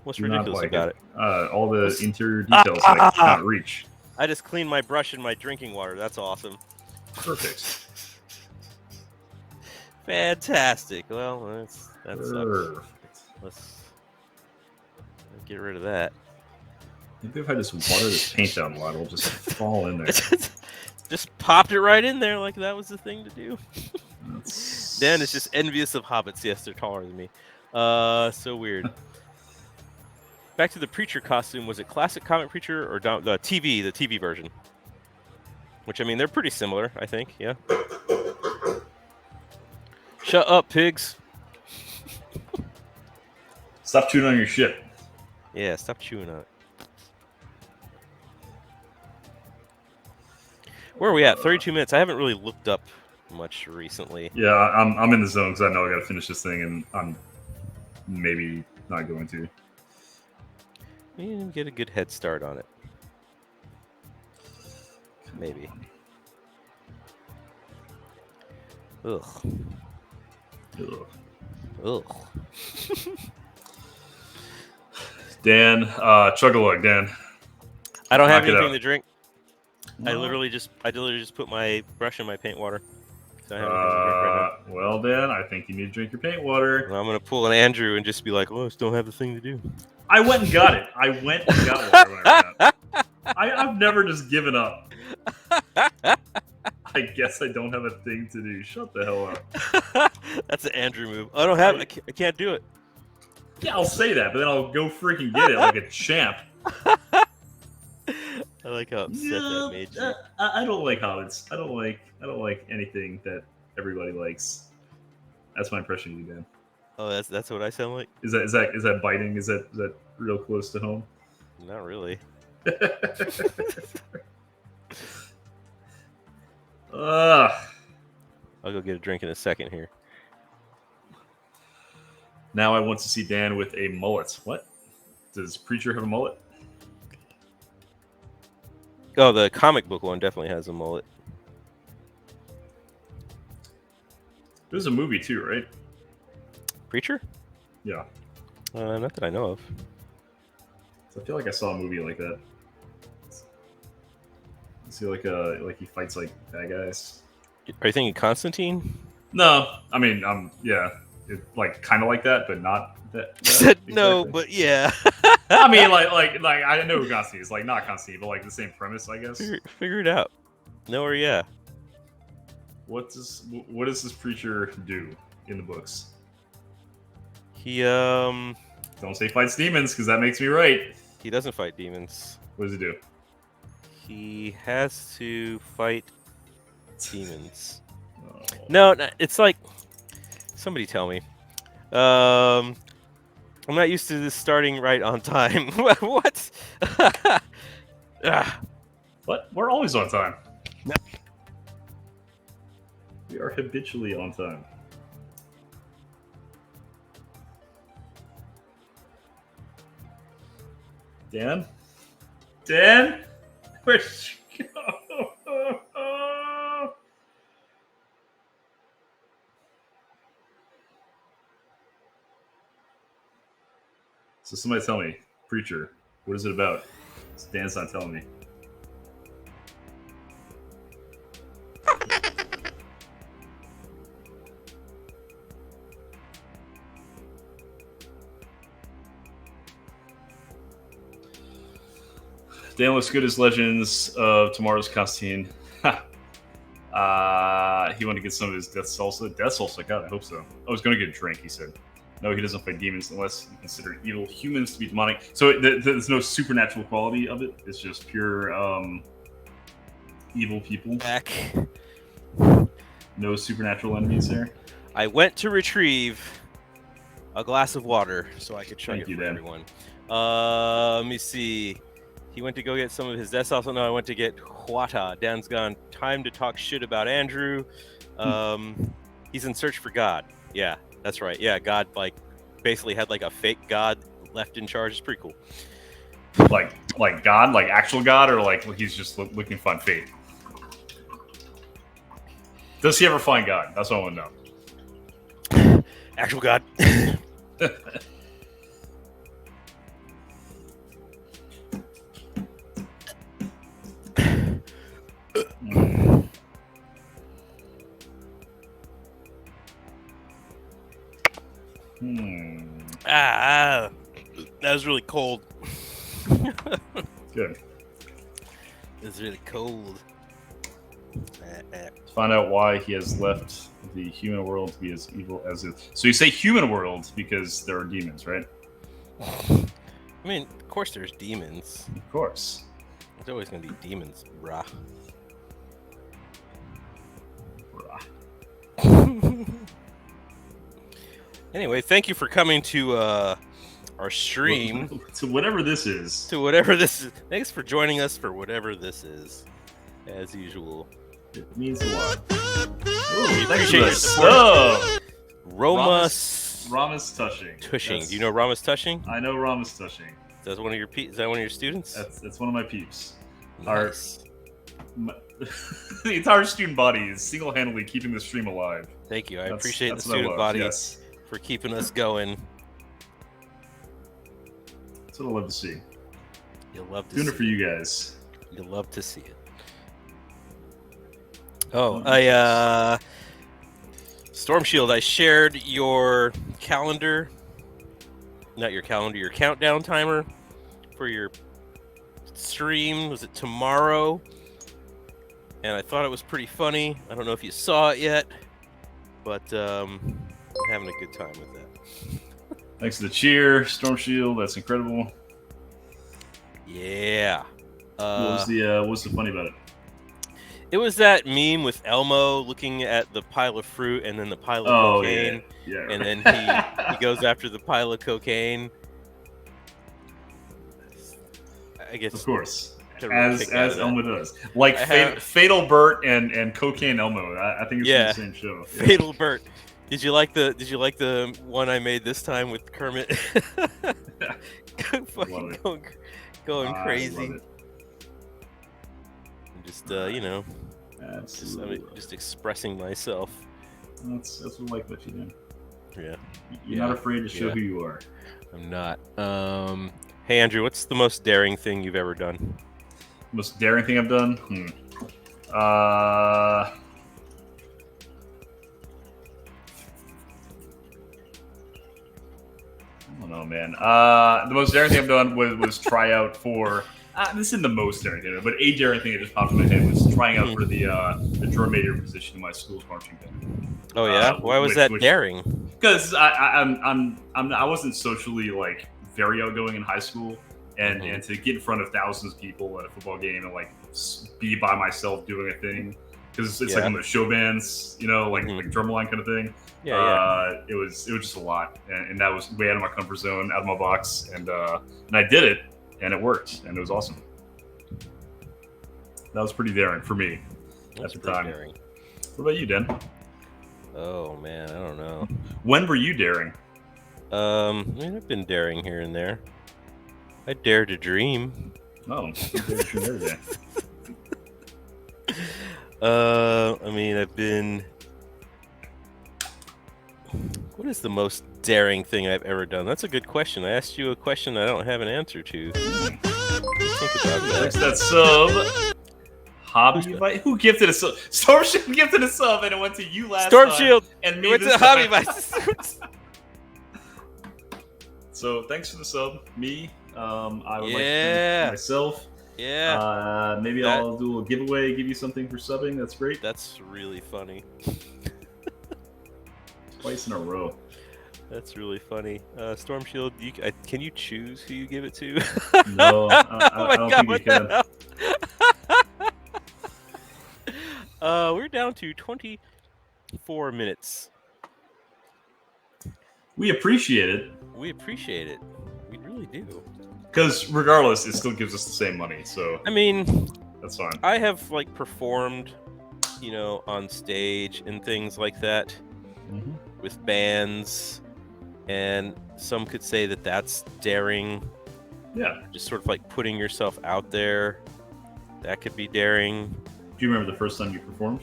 S2: What's ridiculous about it?
S1: All the interior details that I cannot reach.
S2: I just cleaned my brush in my drinking water. That's awesome.
S1: Perfect.
S2: Fantastic. Well, that
S1: Perfect.
S2: sucks. Let's get rid of that.
S1: Maybe if I just water this paint down a lot, it'll just fall in there.
S2: Just popped it right in there like that was the thing to do. Dan is just envious of hobbits. Yes, they're taller than me. So weird. Back to the Preacher costume. Was it classic comic Preacher or the TV version? Which, I mean, they're pretty similar, I think. Yeah. Shut up, pigs.
S1: Stop chewing on your shit.
S2: Yeah, stop chewing on it. Where are we at? 32 minutes. I haven't really looked up much recently.
S1: Yeah, I'm in the zone because I know I got to finish this thing, and I'm maybe not going to.
S2: And get a good head start on it. Maybe. Ugh.
S1: Ugh.
S2: Ugh.
S1: Dan, chug-a-lug, Dan.
S2: I don't have
S1: Knock it
S2: anything
S1: out.
S2: to drink.
S1: No.
S2: I literally just put my brush in my paint water. So I don't have anything to drink right now.
S1: Well, Dan, I think you need to drink your paint water.
S2: Well, I'm gonna pull an Andrew and just be like, "Oh, I still have the thing to do."
S1: I went and got it. I went and got water when I ran out. I've never just given up. I guess I don't have a thing to do. Shut the hell up.
S2: That's an Andrew move. I don't have. I can't do it.
S1: Yeah, I'll say that, but then I'll go freaking get it like a champ.
S2: I like how upset that made you.
S1: I don't like hobbits. I don't like anything that everybody likes. That's my impression of you, Dan.
S2: Oh, that's what I sound like.
S1: Is that biting? Is that real close to home?
S2: Not really. I'll go get a drink in a second here.
S1: Now I want to see Dan with a mullet. What? Does Preacher have a mullet?
S2: Oh, the comic book one definitely has a mullet.
S1: There's a movie too, right?
S2: Preacher?
S1: Yeah.
S2: Not that I know of.
S1: So I feel like I saw a movie like that. See, like he fights like bad guys.
S2: Are you thinking Constantine?
S1: No, I mean, yeah, like kind of like that, but not that.
S2: Said
S1: exactly.
S2: no, but yeah.
S1: I mean, like I know who Constantine is, like not Constantine, but like the same premise, I guess.
S2: Figure it out. No or yeah.
S1: What does this Preacher do in the books?
S2: He
S1: Don't say fights demons, because that makes me right.
S2: He doesn't fight demons.
S1: What does he do?
S2: He has to fight demons.
S1: Oh.
S2: No, it's like somebody tell me. I'm not used to this starting right on time. What?
S1: What? We're always on time.
S2: No.
S1: We are habitually on time. Dan? Dan? Where'd you go? So somebody tell me, Preacher, what is it about? Dan's not telling me. Dan looks good as Legends of Tomorrow's Constantine. He wanted to get some of his Death Salsa. Death Salsa? God, I hope so. I was going to get a drink, he said. No, he doesn't fight demons unless you consider evil humans to be demonic. So there's no supernatural quality of it. It's just pure evil people.
S2: Back.
S1: No supernatural enemies there.
S2: I went to retrieve a glass of water so I could chug
S1: Thank
S2: it
S1: you,
S2: for
S1: Dan.
S2: everyone. Let me see. He went to go get some of his death sauce. No, I went to get Huata. Dan's gone. Time to talk shit about Andrew. He's in search for God. Yeah, that's right. Yeah, God basically had like a fake God left in charge. It's pretty cool.
S1: Like God, like actual God, or like he's just looking to find fate. Does he ever find God? That's what I want to know.
S2: Actual God. That was really cold.
S1: Good.
S2: It's really cold.
S1: Let's find out why he has left the human world to be as evil as it. So you say human world because there are demons, right?
S2: I mean, of course there's demons.
S1: Of course.
S2: There's always going to be demons, brah. Anyway, thank you for coming to our stream.
S1: To whatever this is.
S2: To whatever this is. Thanks for joining us for whatever this is. As usual.
S1: It means a lot.
S2: We appreciate your
S1: support.
S2: Ramus
S1: Tushing.
S2: Tushing. Do you know Ramus Tushing?
S1: I know Ramus Tushing.
S2: Is that one of your students?
S1: That's one of my peeps.
S2: Nice.
S1: the entire student body is single-handedly keeping the stream alive.
S2: Thank you. I appreciate the student body for keeping us going.
S1: That's what I love to see.
S2: You'll love to
S1: doing
S2: see
S1: it for you guys.
S2: You'll love to see it. Oh, Storm Shield, I shared your calendar. Not your calendar, your countdown timer for your stream. Was it tomorrow? And I thought it was pretty funny. I don't know if you saw it yet, but I'm having a good time with that.
S1: Thanks for the cheer, Storm Shield. That's incredible.
S2: Yeah.
S1: What's the funny about it?
S2: It was that meme with Elmo looking at the pile of fruit and then the pile of cocaine.
S1: Yeah, right.
S2: And then he goes after the pile of cocaine. I guess.
S1: Of course. As Elmo does. Like Fatal Bert and Cocaine Elmo. I think it's the same show.
S2: Yeah. Fatal Bert. Did you like the one I made this time with Kermit? Fucking going crazy.
S1: Love it.
S2: Just
S1: Absolutely.
S2: just expressing myself.
S1: That's what I like about you, man.
S2: Yeah.
S1: You're not afraid to show who you are.
S2: I'm not. Hey Andrew, what's the most daring thing you've ever done?
S1: Most daring thing I've done? I don't know, man. The most daring thing I've done was try out for. This isn't the most daring thing, but a daring thing that just popped in my head was trying out for the drum major position in my school's marching band.
S2: Oh yeah, why was that daring?
S1: Because I wasn't socially like very outgoing in high school, and to get in front of thousands of people at a football game and like be by myself doing a thing, because it's like one of those show bands, like drumline kind of thing. It was just a lot, and that was way out of my comfort zone, out of my box, and I did it. And it worked, and it was awesome. That was pretty daring for me at the time. Daring. What about you, Dan?
S2: Oh man, I don't know.
S1: When were you daring?
S2: I've been daring here and there. I dare to dream.
S1: Oh, you dare to dream every day.
S2: I've been. What is the most daring thing I've ever done? That's a good question. I asked you a question I don't have an answer to. Think about that.
S1: Thanks that sub. Hobbyvices. Who gifted a sub? Storm Shield gifted a sub, and it went to you last
S2: Storm
S1: time.
S2: Shield
S1: and me
S2: went
S1: this
S2: to
S1: time.
S2: Hobbyvices.
S1: So thanks for the sub, me. I would like to thank myself.
S2: Yeah.
S1: Maybe I'll do a giveaway, give you something for subbing. That's great.
S2: That's really funny.
S1: Twice in a row.
S2: That's really funny. Storm Shield, can you choose who you give it to?
S1: No, I don't think you can.
S2: We're down to 24 minutes.
S1: We appreciate it.
S2: We appreciate it. We really do.
S1: Because regardless, it still gives us the same money. So that's fine.
S2: I have performed, on stage and things like that.
S1: Mm-hmm.
S2: With bands, and some could say that that's daring.
S1: Yeah.
S2: Just sort of putting yourself out there. That could be daring.
S1: Do you remember the first time you performed?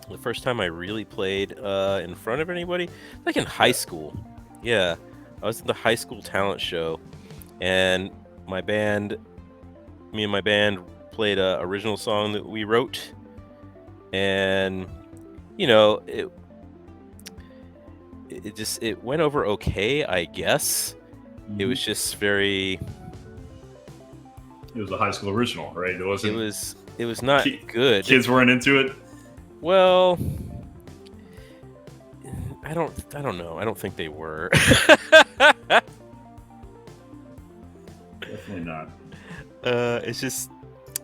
S2: The first time I really played in front of anybody? Like in high school. Yeah. I was at the high school talent show, and me and my band played a original song that we wrote. And, it went over okay, I guess. It was just very.
S1: It was a high school original, right? It wasn't.
S2: It was not good.
S1: Kids weren't into it.
S2: Well, I don't know. I don't think they were.
S1: Definitely not.
S2: It's just,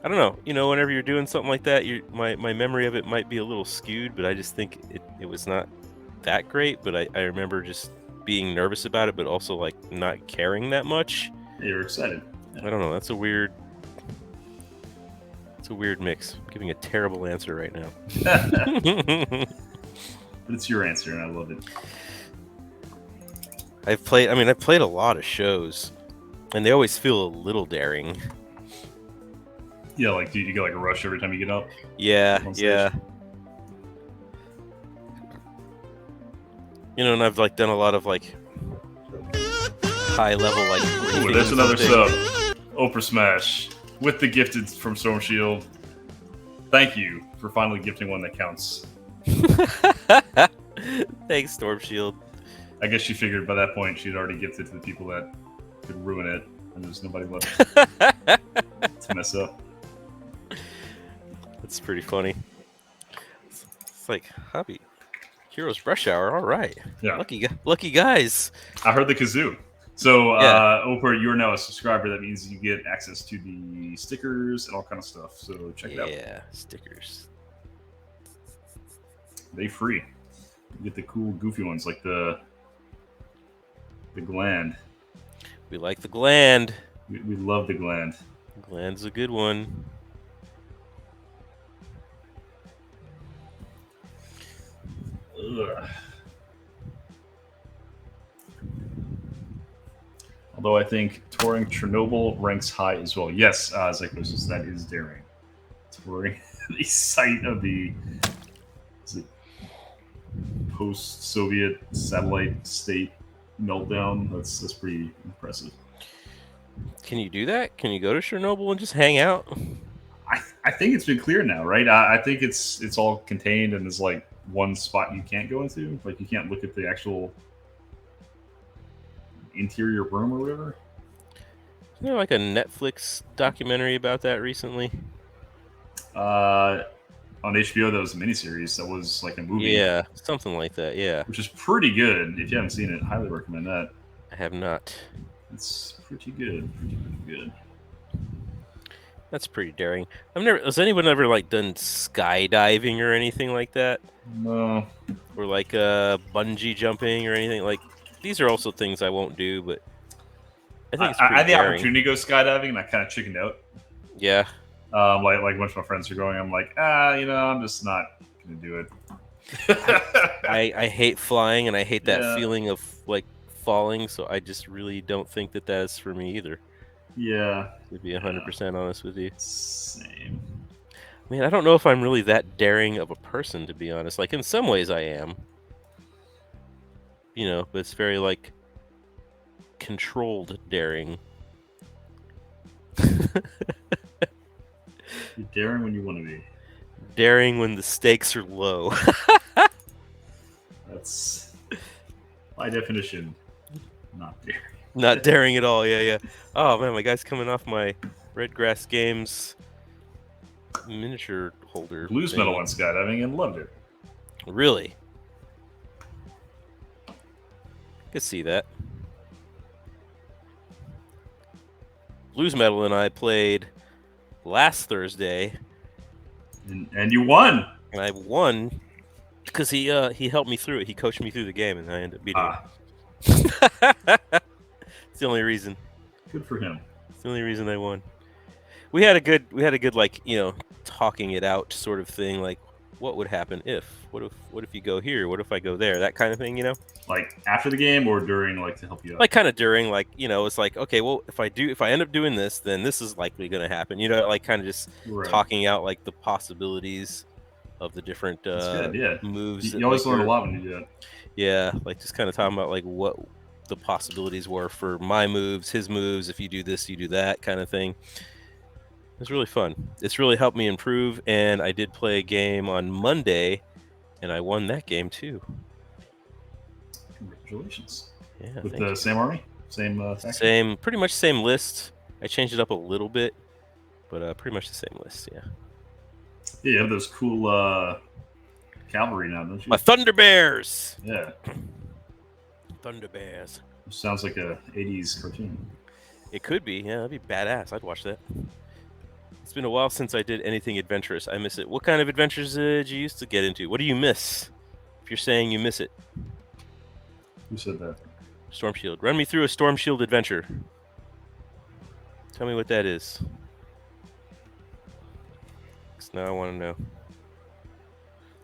S2: I don't know. Whenever you're doing something like that, my memory of it might be a little skewed, but I just think it was not that great. But I remember just being nervous about it, but also not caring that much.
S1: You were excited.
S2: I don't know. That's a weird mix. I'm giving a terrible answer right now.
S1: But it's your answer, and I love it.
S2: I've played a lot of shows, and they always feel a little daring.
S1: Yeah, like do you get like a rush every time you get up?
S2: Yeah, yeah. You know, and I've like done a lot of like high level like.
S1: Ooh, there's another sub. Oprah Smash with the gifted from Storm Shield. Thank you for finally gifting one that counts.
S2: Thanks, Storm Shield.
S1: I guess she figured by that point she'd already gifted to the people that could ruin it, and there's nobody left to mess up.
S2: That's pretty funny. It's like Hobby Heroes Rush Hour. All right.
S1: Yeah.
S2: Lucky guys.
S1: I heard the kazoo. So, Oprah, you're now a subscriber. That means you get access to the stickers and all kind of stuff. So check it out.
S2: Yeah, stickers.
S1: They free. You get the cool, goofy ones like the gland.
S2: We like the gland.
S1: We love the gland.
S2: Gland's a good one.
S1: Ugh. Although I think touring Chernobyl ranks high as well. Yes, Zycosis, that is daring. Touring the site of the post-Soviet satellite state meltdown. That's pretty impressive.
S2: Can you do that? Can you go to Chernobyl and just hang out?
S1: I think it's been clear now, right? I think it's all contained and there's like one spot you can't go into. Like you can't look at the actual interior room or whatever.
S2: Isn't there like a Netflix documentary about that recently?
S1: On HBO, that was a miniseries. That was like a movie.
S2: Yeah, something like that. Yeah,
S1: which is pretty good. If you haven't seen it, highly recommend that.
S2: I have not.
S1: It's pretty good. Pretty good.
S2: That's pretty daring. Has anyone ever like done skydiving or anything like that?
S1: No.
S2: Or like bungee jumping or anything like. These are also things I won't do, but I think it's pretty
S1: I had the
S2: daring.
S1: opportunity to go skydiving, and I kind of chickened out.
S2: Yeah.
S1: Like a bunch of my friends are going, I'm like, I'm just not gonna do it.
S2: I hate flying, and I hate that feeling of like falling. So I just really don't think that that's for me either.
S1: Yeah.
S2: To be 100% honest with you.
S1: Same.
S2: I mean, I don't know if I'm really that daring of a person, to be honest. Like in some ways, I am. You know, but it's very like controlled daring.
S1: You're daring when you want to be.
S2: Daring when the stakes are low.
S1: That's by definition not daring.
S2: Not daring at all. Yeah. Oh man, my guy's coming off my Redgrass Games miniature holder.
S1: Blues medal went skydiving and loved it.
S2: Really? Could see that. Blues Medal and I played last Thursday,
S1: and you won.
S2: And I won because he helped me through it. He coached me through the game, and I ended up beating him. It's the only reason.
S1: Good for him.
S2: It's the only reason I won. We had a good like talking it out sort of thing. Like, what would happen if? What if you go here? What if I go there? That kind of thing,
S1: Like after the game or during, like to help you out?
S2: Like kind of during, like it's like, okay, well, if I end up doing this, then this is likely going to happen. Like kind of just talking out like the possibilities of the different moves.
S1: You always learn a lot when you do that.
S2: Yeah, like just kind of talking about like what the possibilities were for my moves, his moves. If you do this, you do that kind of thing. It was really fun. It's really helped me improve, and I did play a game on Monday, and I won that game too.
S1: Congratulations.
S2: Yeah.
S1: With the same army? Same
S2: pretty much same list. I changed it up a little bit, but pretty much the same list, yeah.
S1: Yeah, you have those cool cavalry now, don't you?
S2: My Thunder Bears!
S1: Yeah.
S2: Thunder Bears.
S1: Sounds like a 80s cartoon.
S2: It could be, yeah, that'd be badass. I'd watch that. It's been a while since I did anything adventurous. I miss it. What kind of adventures did you used to get into? What do you miss? If you're saying you miss it.
S1: Who said that?
S2: Storm Shield. Run me through a Storm Shield adventure. Tell me what that is. Because now I want to know.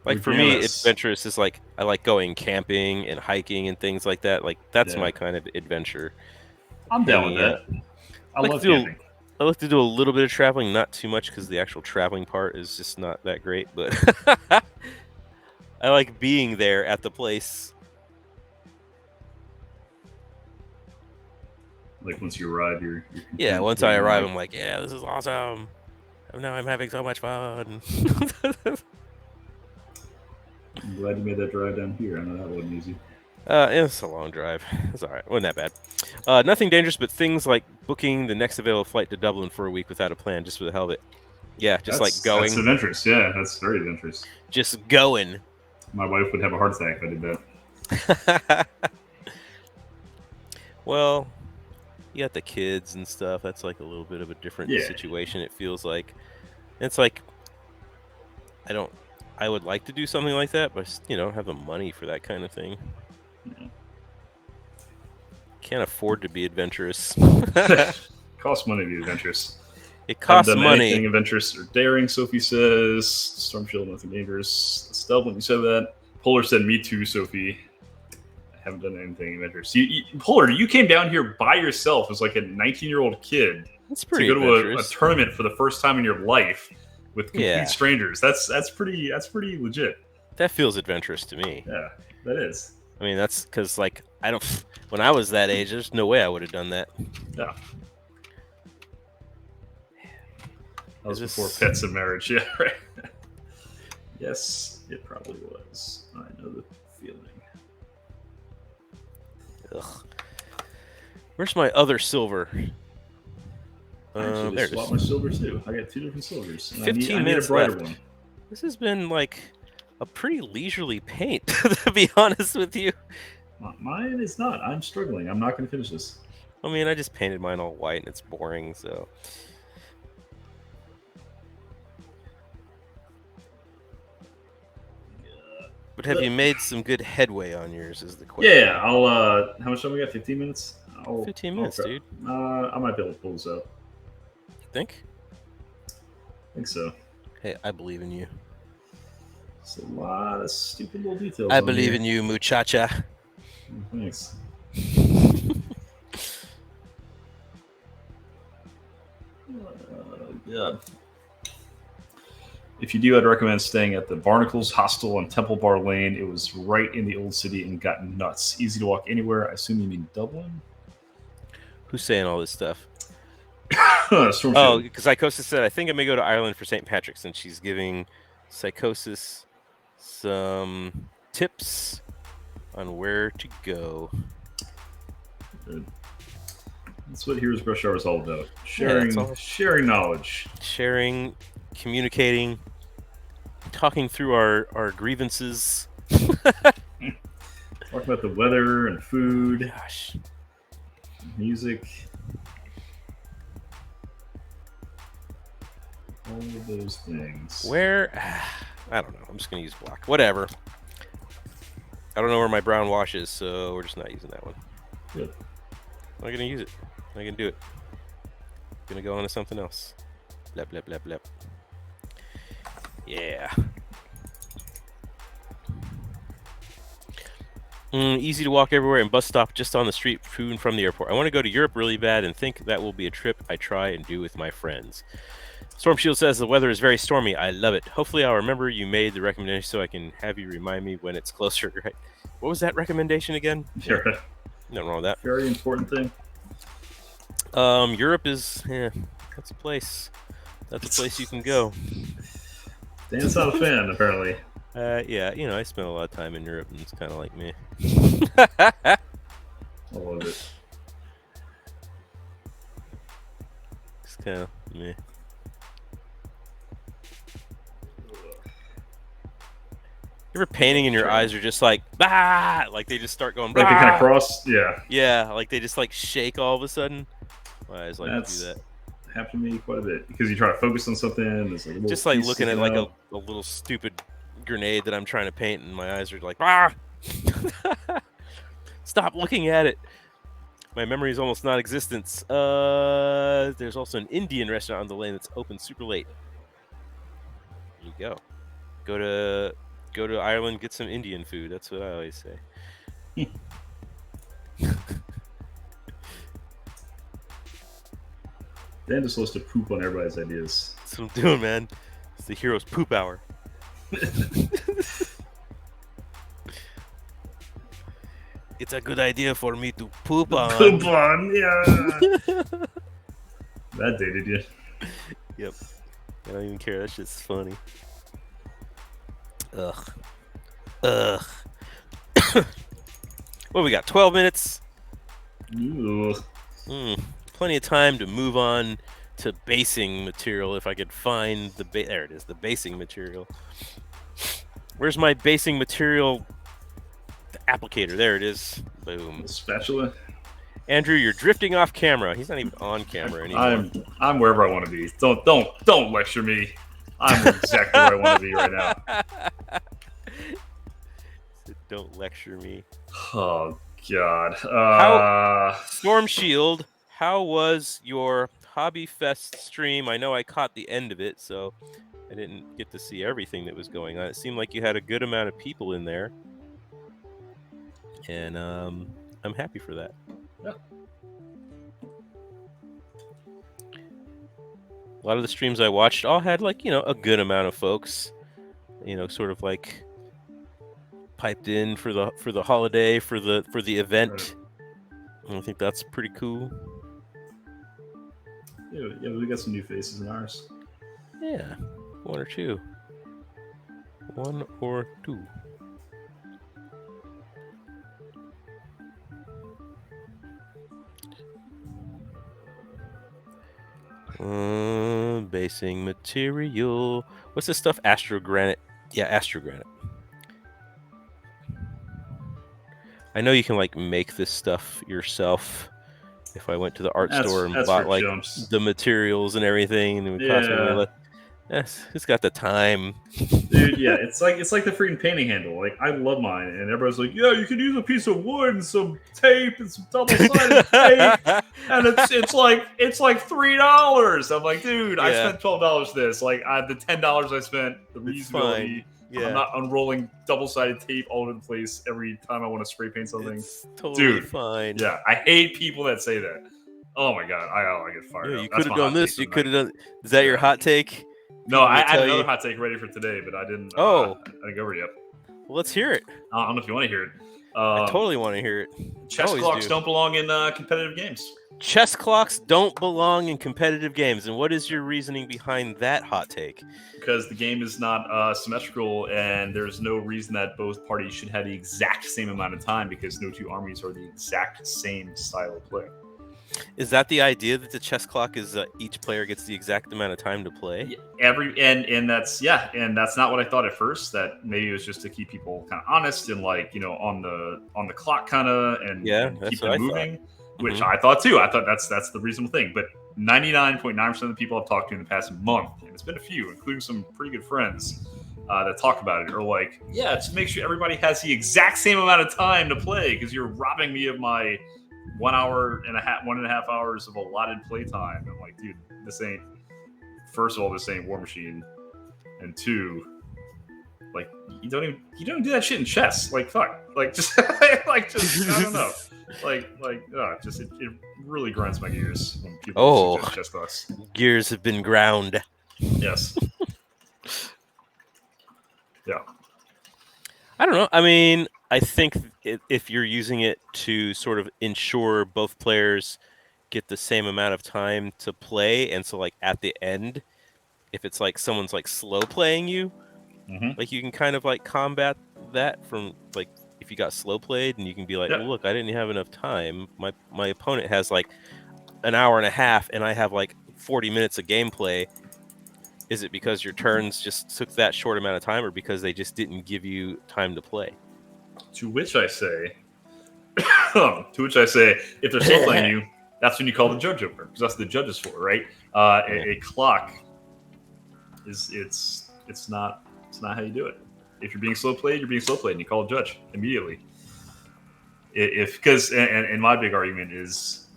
S2: Like for me, adventurous is like I like going camping and hiking and things like that. Like that's my kind of adventure.
S1: I'm down with that. I love camping.
S2: I like to do a little bit of traveling, not too much because the actual traveling part is just not that great, but I like being there at the place.
S1: Like once you arrive, you're
S2: yeah. Once I arrive, I'm like, yeah, this is awesome. Now I'm having so much fun.
S1: I'm glad you made that drive down here. I know that wasn't easy.
S2: It's a long drive. It's all right. Wasn't that bad. Nothing dangerous, but things like booking the next available flight to Dublin for a week without a plan, just for the hell of it. Yeah, just like going.
S1: That's adventurous. Yeah, that's very adventurous.
S2: Just going.
S1: My wife would have a heart attack if I did that.
S2: Well, you got the kids and stuff. That's like a little bit of a different situation. It feels like it's like I would like to do something like that, but I don't have the money for that kind of thing.
S1: Yeah.
S2: Can't afford to be adventurous.
S1: Costs money to be adventurous.
S2: It costs money.
S1: Anything adventurous or daring, Sophie says. Storm Shield, nothing dangerous. Stealth, when you said that. Polar said, me too, Sophie. I haven't done anything adventurous. Polar, you came down here by yourself as like a 19-year-old kid.
S2: That's pretty
S1: to go to a tournament for the first time in your life with complete strangers. That's pretty legit.
S2: That feels adventurous to me.
S1: Yeah, that is.
S2: I mean, that's because when I was that age, there's no way I would have done that.
S1: Yeah. That was before pets and marriage. Yeah, right. Yes, it probably was. I know the feeling.
S2: Ugh. Where's my other silver?
S1: There it is. Swap my silver too. I got 2 different silvers.
S2: 15 minutes left. One. This has been like a pretty leisurely paint, to be honest with you.
S1: Mine is not. I'm struggling. I'm not going to finish this.
S2: I mean, I just painted mine all white and it's boring, so. But have you made some good headway on yours is the question.
S1: Yeah, I'll how much time we got? 15 minutes?
S2: 15 minutes, dude.
S1: I might be able to pull this out.
S2: You think?
S1: I think so.
S2: Hey, I believe in you.
S1: It's a lot of stupid little details.
S2: I believe in you, muchacha.
S1: Thanks. Yeah. If you do, I'd recommend staying at the Barnacles Hostel on Temple Bar Lane. It was right in the old city and got nuts. Easy to walk anywhere. I assume you mean Dublin?
S2: Who's saying all this stuff?
S1: Oh,
S2: because Psychosis said, I think I may go to Ireland for St. Patrick's, and she's giving Psychosis some tips on where to go.
S1: Good. That's what Heroes Brush Hour is all about. Sharing knowledge.
S2: Sharing, communicating, talking through our grievances.
S1: Talk about the weather and food.
S2: Gosh.
S1: Music. All of those things.
S2: Where? I don't know. I'm just going to use black. Whatever. I don't know where my brown wash is, so we're just not using that one.
S1: Good.
S2: I'm not going to use it. I'm not going to do it. I'm going to go on to something else. Blep, blep, blep, blep. Yeah. Easy to walk everywhere and bus stop just on the street to and from the airport. I want to go to Europe really bad and think that will be a trip I try and do with my friends. Storm Shield says the weather is very stormy. I love it. Hopefully I'll remember you made the recommendation so I can have you remind me when it's closer. Right? What was that recommendation again?
S1: Sure.
S2: Nothing wrong with that.
S1: Very important thing.
S2: Europe is, that's a place. That's a place you can go.
S1: Dan's not a fan, apparently.
S2: Yeah, I spent a lot of time in Europe, and it's kind of like me.
S1: I love it.
S2: It's kind of me. You ever painting and your eyes are just like, bah! Like they just start going, bah!
S1: Like they kind of cross, yeah.
S2: Yeah, like they just like shake all of a sudden. My eyes like to do that.
S1: Happened to me quite a bit because you try to focus on something. There's a
S2: just like looking at like a little stupid grenade that I'm trying to paint, and my eyes are like, ah! Stop looking at it. My memory is almost non-existent. There's also an Indian restaurant on the lane that's open super late. There you go. Go to Ireland, get some Indian food. That's what I always say.
S1: Dan just loves to poop on everybody's ideas.
S2: That's what I'm doing, man. It's the Heroes Poop Hour. It's a good idea for me to poop on.
S1: Poop on, yeah. That dated you.
S2: Yep. I don't even care. That shit's funny. Ugh. What we got? 12 minutes. Plenty of time to move on to basing material if I could find the there it is, the basing material. Where's my basing material applicator? There it is. Boom.
S1: The spatula.
S2: Andrew, you're drifting off camera. He's not even on camera anymore.
S1: I'm wherever I want to be. Don't lecture me. I'm exactly where I want to be right now.
S2: Don't lecture me.
S1: Oh God.
S2: Storm Shield, how was your Hobby Fest stream? I know I caught the end of it, so I didn't get to see everything that was going on. It seemed like you had a good amount of people in there, and I'm happy for that.
S1: Yeah.
S2: A lot of the streams I watched all had like, a good amount of folks, sort of like piped in for the holiday, for the event. Right. I think that's pretty cool.
S1: Yeah, we got some new faces in ours.
S2: Yeah, one or two. Basing material. What's this stuff? Astrogranite. Yeah, Astrogranite. I know you can like make this stuff yourself. If I went to the art store and bought like the materials and everything, and it would cost me who's got the time?
S1: Dude, yeah, it's like the freaking painting handle. Like, I love mine, and everybody's like, yeah, you can use a piece of wood and some tape and some double-sided tape, and it's like $3. I'm like, dude, I spent $12 for this. Like, the $10 I spent, the reusability. Yeah. I'm not unrolling double-sided tape all over the place every time I want to spray paint something.
S2: It's totally
S1: dude,
S2: fine.
S1: Yeah, I hate people that say that. Oh my God, I get fired up.
S2: You could have done this. You could have done. Is that your hot take?
S1: No, I had another hot take ready for today, but I didn't. I didn't go over it yet.
S2: Well, let's hear it.
S1: I don't know if you want to hear it.
S2: I totally want to hear it.
S1: Chess clocks don't belong in competitive games.
S2: Chess clocks don't belong in competitive games. And what is your reasoning behind that hot take?
S1: Because the game is not symmetrical, and there's no reason that both parties should have the exact same amount of time, because no two armies are the exact same style of play.
S2: Is that the idea, that the chess clock is each player gets the exact amount of time to play?
S1: And that's not what I thought at first. That maybe it was just to keep people kind of honest and on the clock kind of and keep them moving, which I thought too. I thought that's the reasonable thing. But 99.9% of the people I've talked to in the past month, and it's been a few, including some pretty good friends that talk about it, are like, yeah, just make sure everybody has the exact same amount of time to play, because you're robbing me of my 1.5 hours of allotted playtime. I'm like, dude, first of all, this ain't War Machine, and two, like, you don't do that shit in chess. Like, fuck, like, just I don't know, it really grinds my gears when people suggest chess clocks.
S2: Gears have been ground.
S1: Yes. Yeah.
S2: I don't know. I mean, I think if you're using it to sort of ensure both players get the same amount of time to play, and so like at the end, if it's like someone's like slow playing you, like you can kind of like combat that from like if you got slow played, and you can be like, well, look, I didn't have enough time. My opponent has like an hour and a half, and I have like 40 minutes of gameplay. Is it because your turns just took that short amount of time, or because they just didn't give you time to play?
S1: To which I say, if they're slow playing you, that's when you call the judge over, because that's what the judge is for, right? A clock it's not how you do it. If you're being slow played, you're being slow played, and you call a judge immediately. Because my big argument is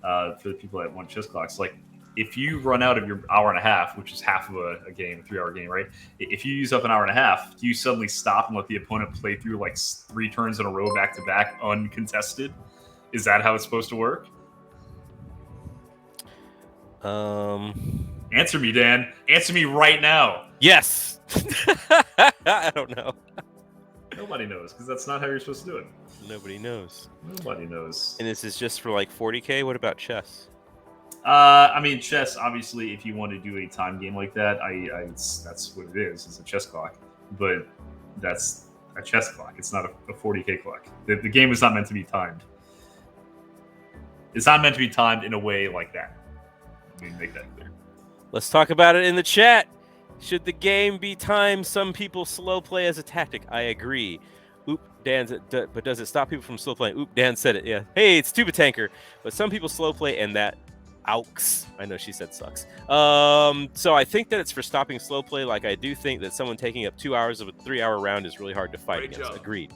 S1: for the people that want chess clocks, like, if you run out of your hour and a half, which is half of a game, a 3-hour game, right? If you use up an hour and a half, do you suddenly stop and let the opponent play through like 3 turns in a row back to back uncontested? Is that how it's supposed to work? Answer me, Dan. Answer me right now.
S2: Yes. I don't know.
S1: Nobody knows, because that's not how you're supposed to do it.
S2: Nobody knows.
S1: Nobody knows.
S2: And this is just for like 40K? What about chess?
S1: I mean, chess, obviously, if you want to do a time game like that, that's what it is. It's a chess clock. But that's a chess clock. It's not a 40K clock. The game is not meant to be timed. It's not meant to be timed in a way like that. Let me make that clear.
S2: Let's talk about it in the chat. Should the game be timed? Some people slow play as a tactic. I agree. Oop, but does it stop people from slow playing? Oop, Dan said it. Yeah. Hey, it's Tuba Tanker. But some people slow play, and that Aux. I know she said sucks. So I think that it's for stopping slow play. Like, I do think that someone taking up 2 hours of a 3-hour round is really hard to fight against. Agreed.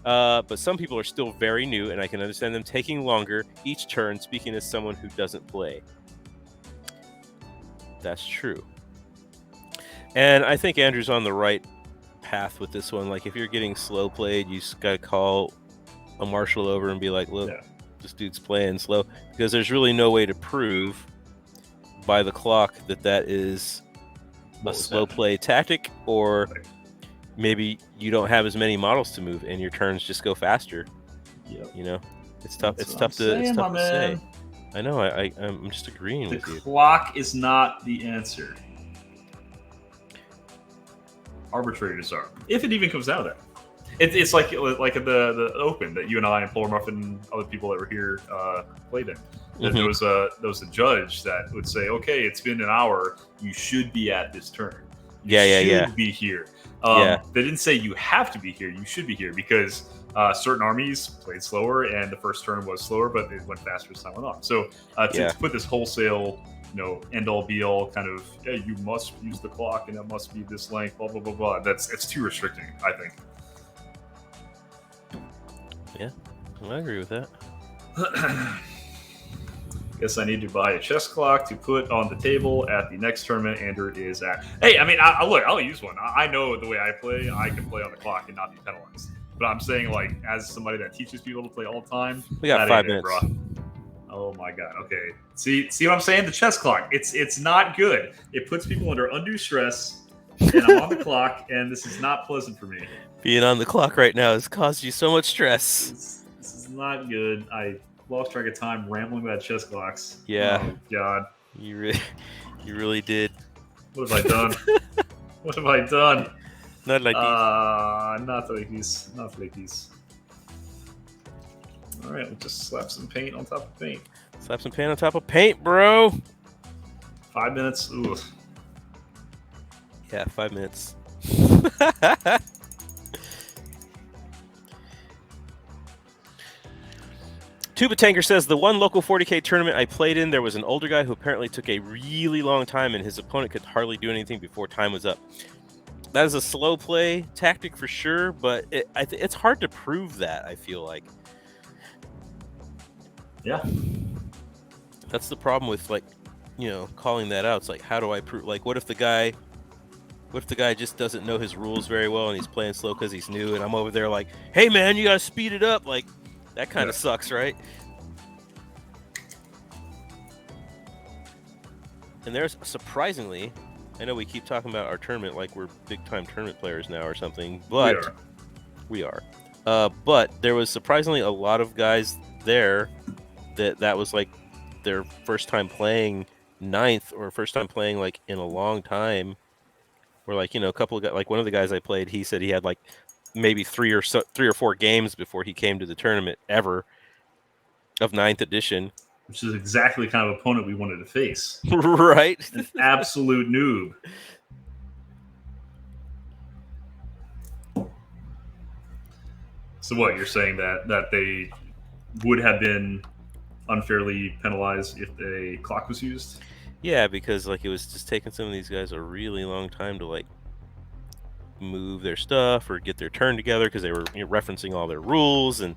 S2: But some people are still very new, and I can understand them taking longer each turn, speaking as someone who doesn't play. That's true. And I think Andrew's on the right path with this one. Like, if you're getting slow played, you just got to call a marshal over and be like, look, this dude's playing slow. Because there's really no way to prove by the clock that is a slow play tactic, or maybe you don't have as many models to move and your turns just go faster.
S1: Yep.
S2: You know, it's tough. It's tough to say. I know. I'm just agreeing with you.
S1: The clock is not the answer. Arbitrators are, if it even comes out of that. It's like the Open that you and I and Polar Muffin and other people that were here played in. Mm-hmm. There was a judge that would say, okay, it's been an hour, you should be at this turn. You should be here. They didn't say you have to be here, you should be here, because certain armies played slower and the first turn was slower, but it went faster as time went on. So to put this wholesale, end all be all kind of, you must use the clock and it must be this length, blah blah blah blah. It's too restricting, I think.
S2: Yeah, well, I agree with that.
S1: Guess I need to buy a chess clock to put on the table at the next tournament Andrew is at. Hey, I mean, I'll use one. I know the way I play, I can play on the clock and not be penalized. But I'm saying, like, as somebody that teaches people to play all the time,
S2: we got 5 minutes.
S1: Oh my god. Okay. See what I'm saying? The chess clock. It's not good. It puts people under undue stress, and I'm on the clock, and this is not pleasant for me.
S2: Being on the clock right now has caused you so much stress.
S1: This is not good. I lost track of time rambling about chess clocks.
S2: Yeah.
S1: Oh god.
S2: You really did.
S1: What have I done? What have I done?
S2: Not like these.
S1: Not like these. Not like these. All right, we'll just slap some paint on top of paint.
S2: Slap some paint on top of paint, bro.
S1: 5 minutes. Ooh.
S2: Yeah, 5 minutes. Tuba Tanker says, the one local 40K tournament I played in, there was an older guy who apparently took a really long time, and his opponent could hardly do anything before time was up. That is a slow play tactic for sure, but it's hard to prove that, I feel like.
S1: Yeah.
S2: That's the problem with, like, calling that out. It's like, how do I prove? Like, what if the guy just doesn't know his rules very well and he's playing slow because he's new, and I'm over there like, hey man, you gotta speed it up. Like, that kind of sucks, right? And there's surprisingly, I know we keep talking about our tournament like we're big time tournament players now or something, but we are. But there was surprisingly a lot of guys there that was like their first time playing ninth, or first time playing like in a long time. Where, like, a couple of guys, like one of the guys I played, he said he had like maybe 3 or 4 games before he came to the tournament ever of 9th edition.
S1: Which is exactly the kind of opponent we wanted to face.
S2: Right?
S1: An absolute noob. So what, you're saying that they would have been unfairly penalized if a clock was used?
S2: Yeah, because like it was just taking some of these guys a really long time to like move their stuff or get their turn together, because they were referencing all their rules, and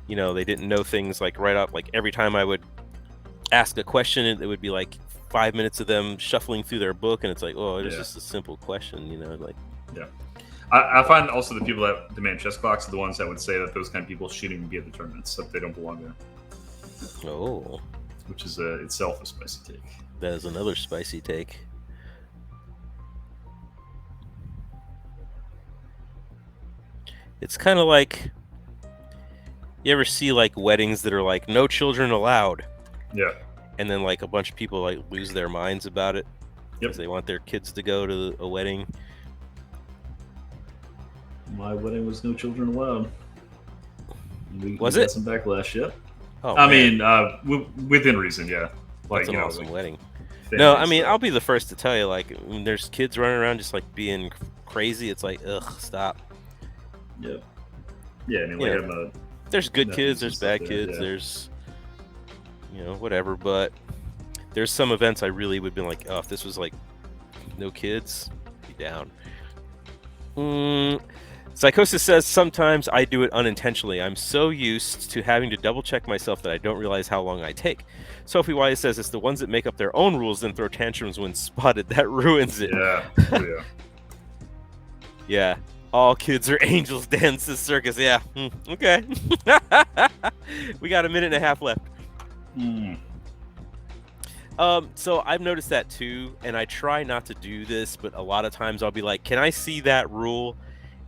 S2: they didn't know things like right up. Like every time I would ask a question, it would be like 5 minutes of them shuffling through their book, and it's like, oh, it's just a simple question, like.
S1: Yeah. I find also the people that demand chess clocks are the ones that would say that those kind of people shouldn't even be at the tournaments, that they don't belong there.
S2: Oh.
S1: which is itself a spicy take.
S2: That is another spicy take. It's kind of like, you ever see like weddings that are like no children allowed?
S1: Yeah.
S2: And then like a bunch of people like lose their minds about it because
S1: Yep.
S2: they want their kids to go to a wedding.
S1: My wedding was no children allowed. We
S2: Was
S1: got
S2: it?
S1: some backlash, yeah.
S2: Oh,
S1: I
S2: man.
S1: mean, within reason, yeah. Like,
S2: That's an awesome wedding.
S1: families,
S2: No, I mean,
S1: so.
S2: I'll be the first to tell you, like, when there's kids running around just like being crazy, it's like, ugh, stop.
S1: Yeah. Yeah, I mean, like,
S2: Yeah. There's good kids, there's bad kids,
S1: yeah.
S2: there's, whatever, but there's some events I really would have been like, oh, if this was like no kids, be down. Psychosis says, sometimes I do it unintentionally. I'm so used to having to double check myself that I don't realize how long I take. Sophie Wise says, it's the ones that make up their own rules then throw tantrums when spotted that ruins it.
S1: Yeah. Yeah.
S2: Yeah. All kids are angels, dances, circus. Yeah. Okay. We got a minute and a half left. So I've noticed that too, and I try not to do this, but a lot of times I'll be like, can I see that rule?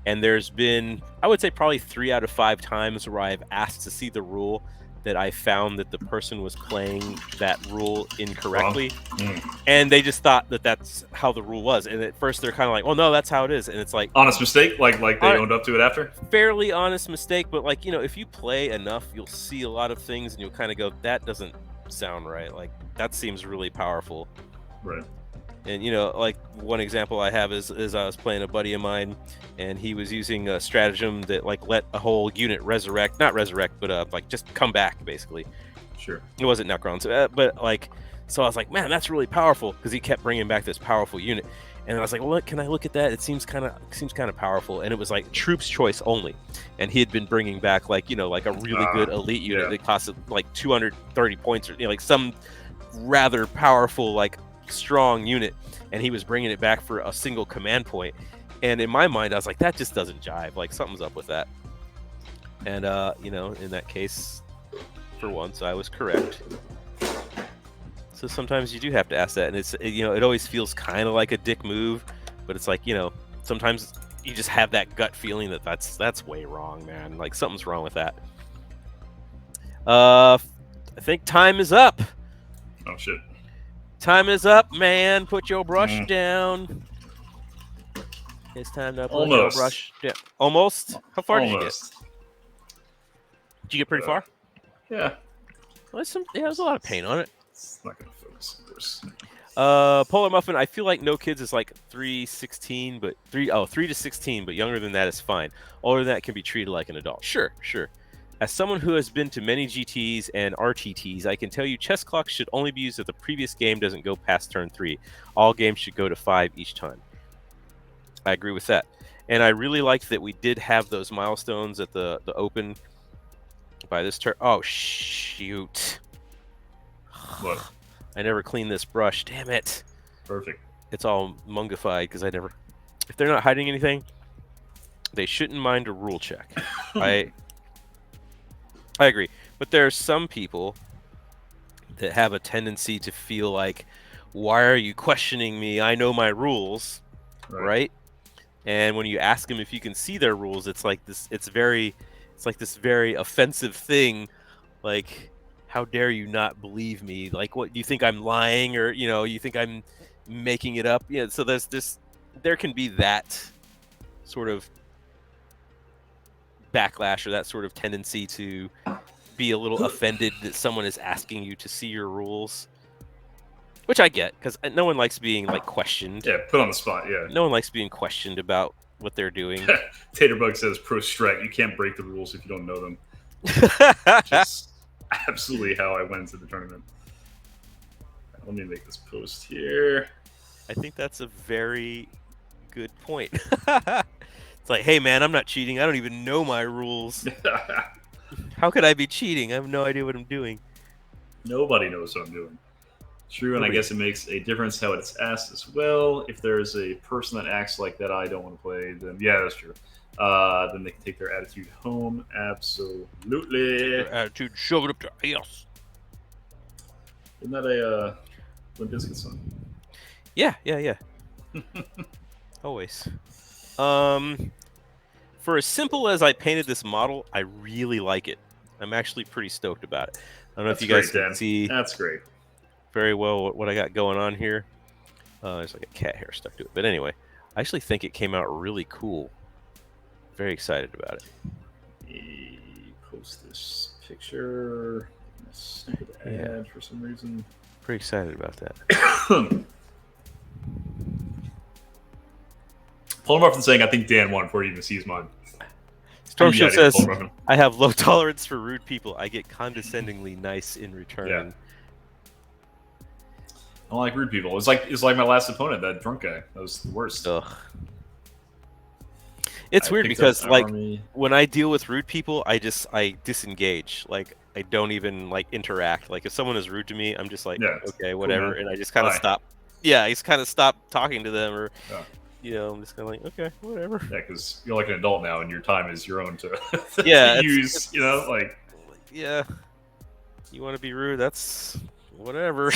S2: And there's been, I would say probably 3 out of 5 times where I've asked to see the rule that I found that the person was playing that rule incorrectly. And they just thought that that's how the rule was. And at first they're kind of like, well, no, that's how it is. And it's like,
S1: honest mistake? Like they owned up to it after?
S2: Fairly honest mistake. But like, if you play enough, you'll see a lot of things and you'll kind of go, that doesn't sound right. Like, that seems really powerful.
S1: Right.
S2: And like one example I have is I was playing a buddy of mine, and he was using a stratagem that like let a whole unit not resurrect, but like just come back basically.
S1: Sure.
S2: It wasn't Necrons, but like, so I was like, man, that's really powerful, because he kept bringing back this powerful unit, and I was like, well, can I look at that? It seems kind of powerful, and it was like troops choice only, and he had been bringing back like like a really good elite unit that costed like 230 points, or like some rather powerful like strong unit, and he was bringing it back for a single command point. And in my mind I was like, that just doesn't jive, like something's up with that. And in that case, for once I was correct. So sometimes you do have to ask that, and it's it always feels kind of like a dick move, but it's like sometimes you just have that gut feeling that that's way wrong, man. Like something's wrong with that. I think time is up.
S1: Oh shit.
S2: Time is up, man. Put your brush down. It's time to put your brush down. Almost? How far did you get? Did you get pretty far?
S1: Yeah.
S2: Well, there's a lot of paint on it.
S1: It's not going to focus, of course.
S2: Polar Muffin, I feel like no kids is like 3 to 16, but younger than that is fine. Older than that can be treated like an adult. Sure. As someone who has been to many GTs and RTTs, I can tell you chess clocks should only be used if the previous game doesn't go past turn 3. All games should go to 5 each time. I agree with that. And I really liked that we did have those milestones at the Open by this turn. Oh, shoot.
S1: What?
S2: I never cleaned this brush. Damn it.
S1: Perfect.
S2: It's all mungified because I never... If they're not hiding anything, they shouldn't mind a rule check. I agree, but there are some people that have a tendency to feel like, why are you questioning me? I know my rules, right? And when you ask them if you can see their rules, it's like this. It's like this very offensive thing. Like, how dare you not believe me? Like, what, you think I'm lying, or you think I'm making it up? Yeah. So there can be that sort of backlash, or that sort of tendency to be a little offended that someone is asking you to see your rules, which I get, because no one likes being like questioned.
S1: Yeah, put on the spot. Yeah,
S2: no one likes being questioned about what they're doing.
S1: Taterbug says pro strike, you can't break the rules if you don't know them. Which is absolutely how I went into the tournament. Let me make this post here.
S2: I think that's a very good point. It's like, hey man, I'm not cheating. I don't even know my rules. How could I be cheating? I have no idea what I'm doing.
S1: Nobody knows what I'm doing. True, and I guess it makes a difference how it's asked as well. If there's a person that acts like that I don't want to play, then yeah, that's true. Then they can take their attitude home. Absolutely.
S2: Their attitude, shove it up their ass.
S1: Isn't that a Limp Bizkit song?
S2: Yeah. Always. For as simple as I painted this model, I really like it. I'm actually pretty stoked about it. I don't know if you guys can see.
S1: That's great.
S2: Very well what I got going on here. There's like a cat hair stuck to it. But anyway, I actually think it came out really cool. Very excited about it.
S1: Post this picture. Stupid ad for some reason.
S2: Pretty excited about that.
S1: Pull him up and saying, I think Dan won before he even sees mine.
S2: Stormshield says, I have low tolerance for rude people. I get condescendingly nice in return.
S1: Yeah. I don't like rude people. It's like my last opponent, that drunk guy. That was the worst.
S2: Ugh. It's weird because when I deal with rude people, I disengage. Like I don't even like interact. Like if someone is rude to me, I'm just like, okay, whatever, and I just kind of stop. Yeah, I just kind of stop talking to them, or I'm just kind of like, okay, whatever.
S1: Yeah, because you're like an adult now, and your time is your own to use.
S2: Yeah. You want to be rude? That's whatever.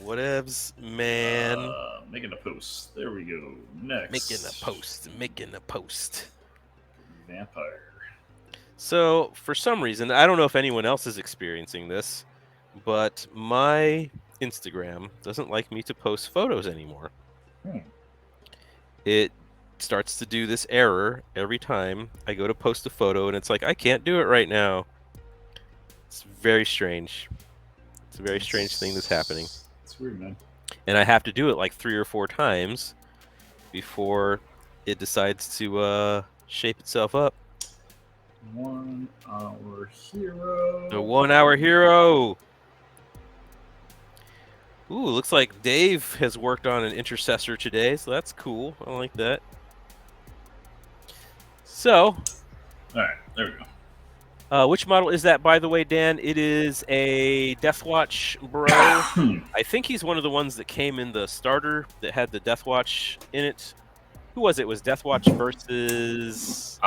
S2: Whatevs, man.
S1: Making a post. There we go. Next.
S2: Making a post.
S1: Vampire.
S2: So, for some reason, I don't know if anyone else is experiencing this, but my Instagram doesn't like me to post photos anymore. It starts to do this error every time I go to post a photo, and it's like, I can't do it right now. It's very strange. It's a very strange thing that's happening.
S1: It's weird, man.
S2: And I have to do it like 3 or 4 times before it decides to shape itself up.
S1: 1 hour hero.
S2: The 1 hour hero. Ooh, looks like Dave has worked on an intercessor today, so that's cool. I like that. So,
S1: all right, there we go.
S2: Which model is that, by the way, Dan? It is a Deathwatch bro. I think he's one of the ones that came in the starter that had the Deathwatch in it. Who was it? It was Deathwatch versus...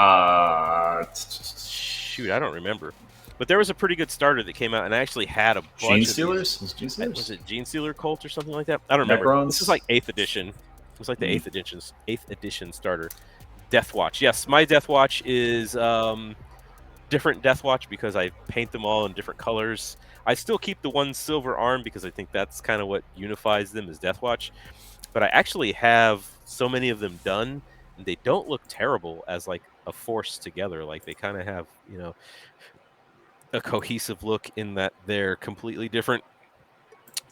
S2: shoot, I don't remember. But there was a pretty good starter that came out, and I actually had a bunch
S1: Gene Stealers?
S2: Was it Gene Stealer Cult or something like that? I don't remember.
S1: Necrons?
S2: This is like 8th edition. It was like the 8th edition starter. Deathwatch. Yes, my Deathwatch is... different Deathwatch because I paint them all in different colors. I still keep the one silver arm because I think that's kind of what unifies them as Deathwatch. But I actually have so many of them done, and they don't look terrible as like a force together. Like they kind of have, a cohesive look in that they're completely different,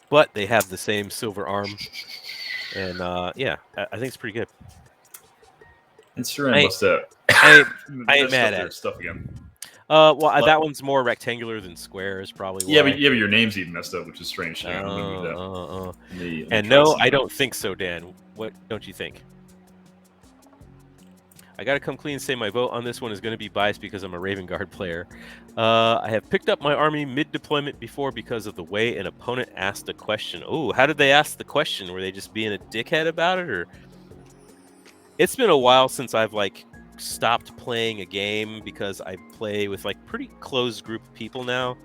S2: but they have the same silver arm. And I think it's pretty good.
S1: Instagram must have.
S2: I ain't mad at
S1: stuff again.
S2: That one's more rectangular than square is probably why.
S1: Yeah, but your name's even messed up, which is strange.
S2: And no, I don't think so, Dan. What don't you think? I gotta come clean and say my vote on this one is going to be biased because I'm a Raven Guard player. I have picked up my army mid-deployment before because of the way an opponent asked a question. Oh, how did they ask the question? Were they just being a dickhead about it, or? It's been a while since I've stopped playing a game because I play with pretty close group of people now.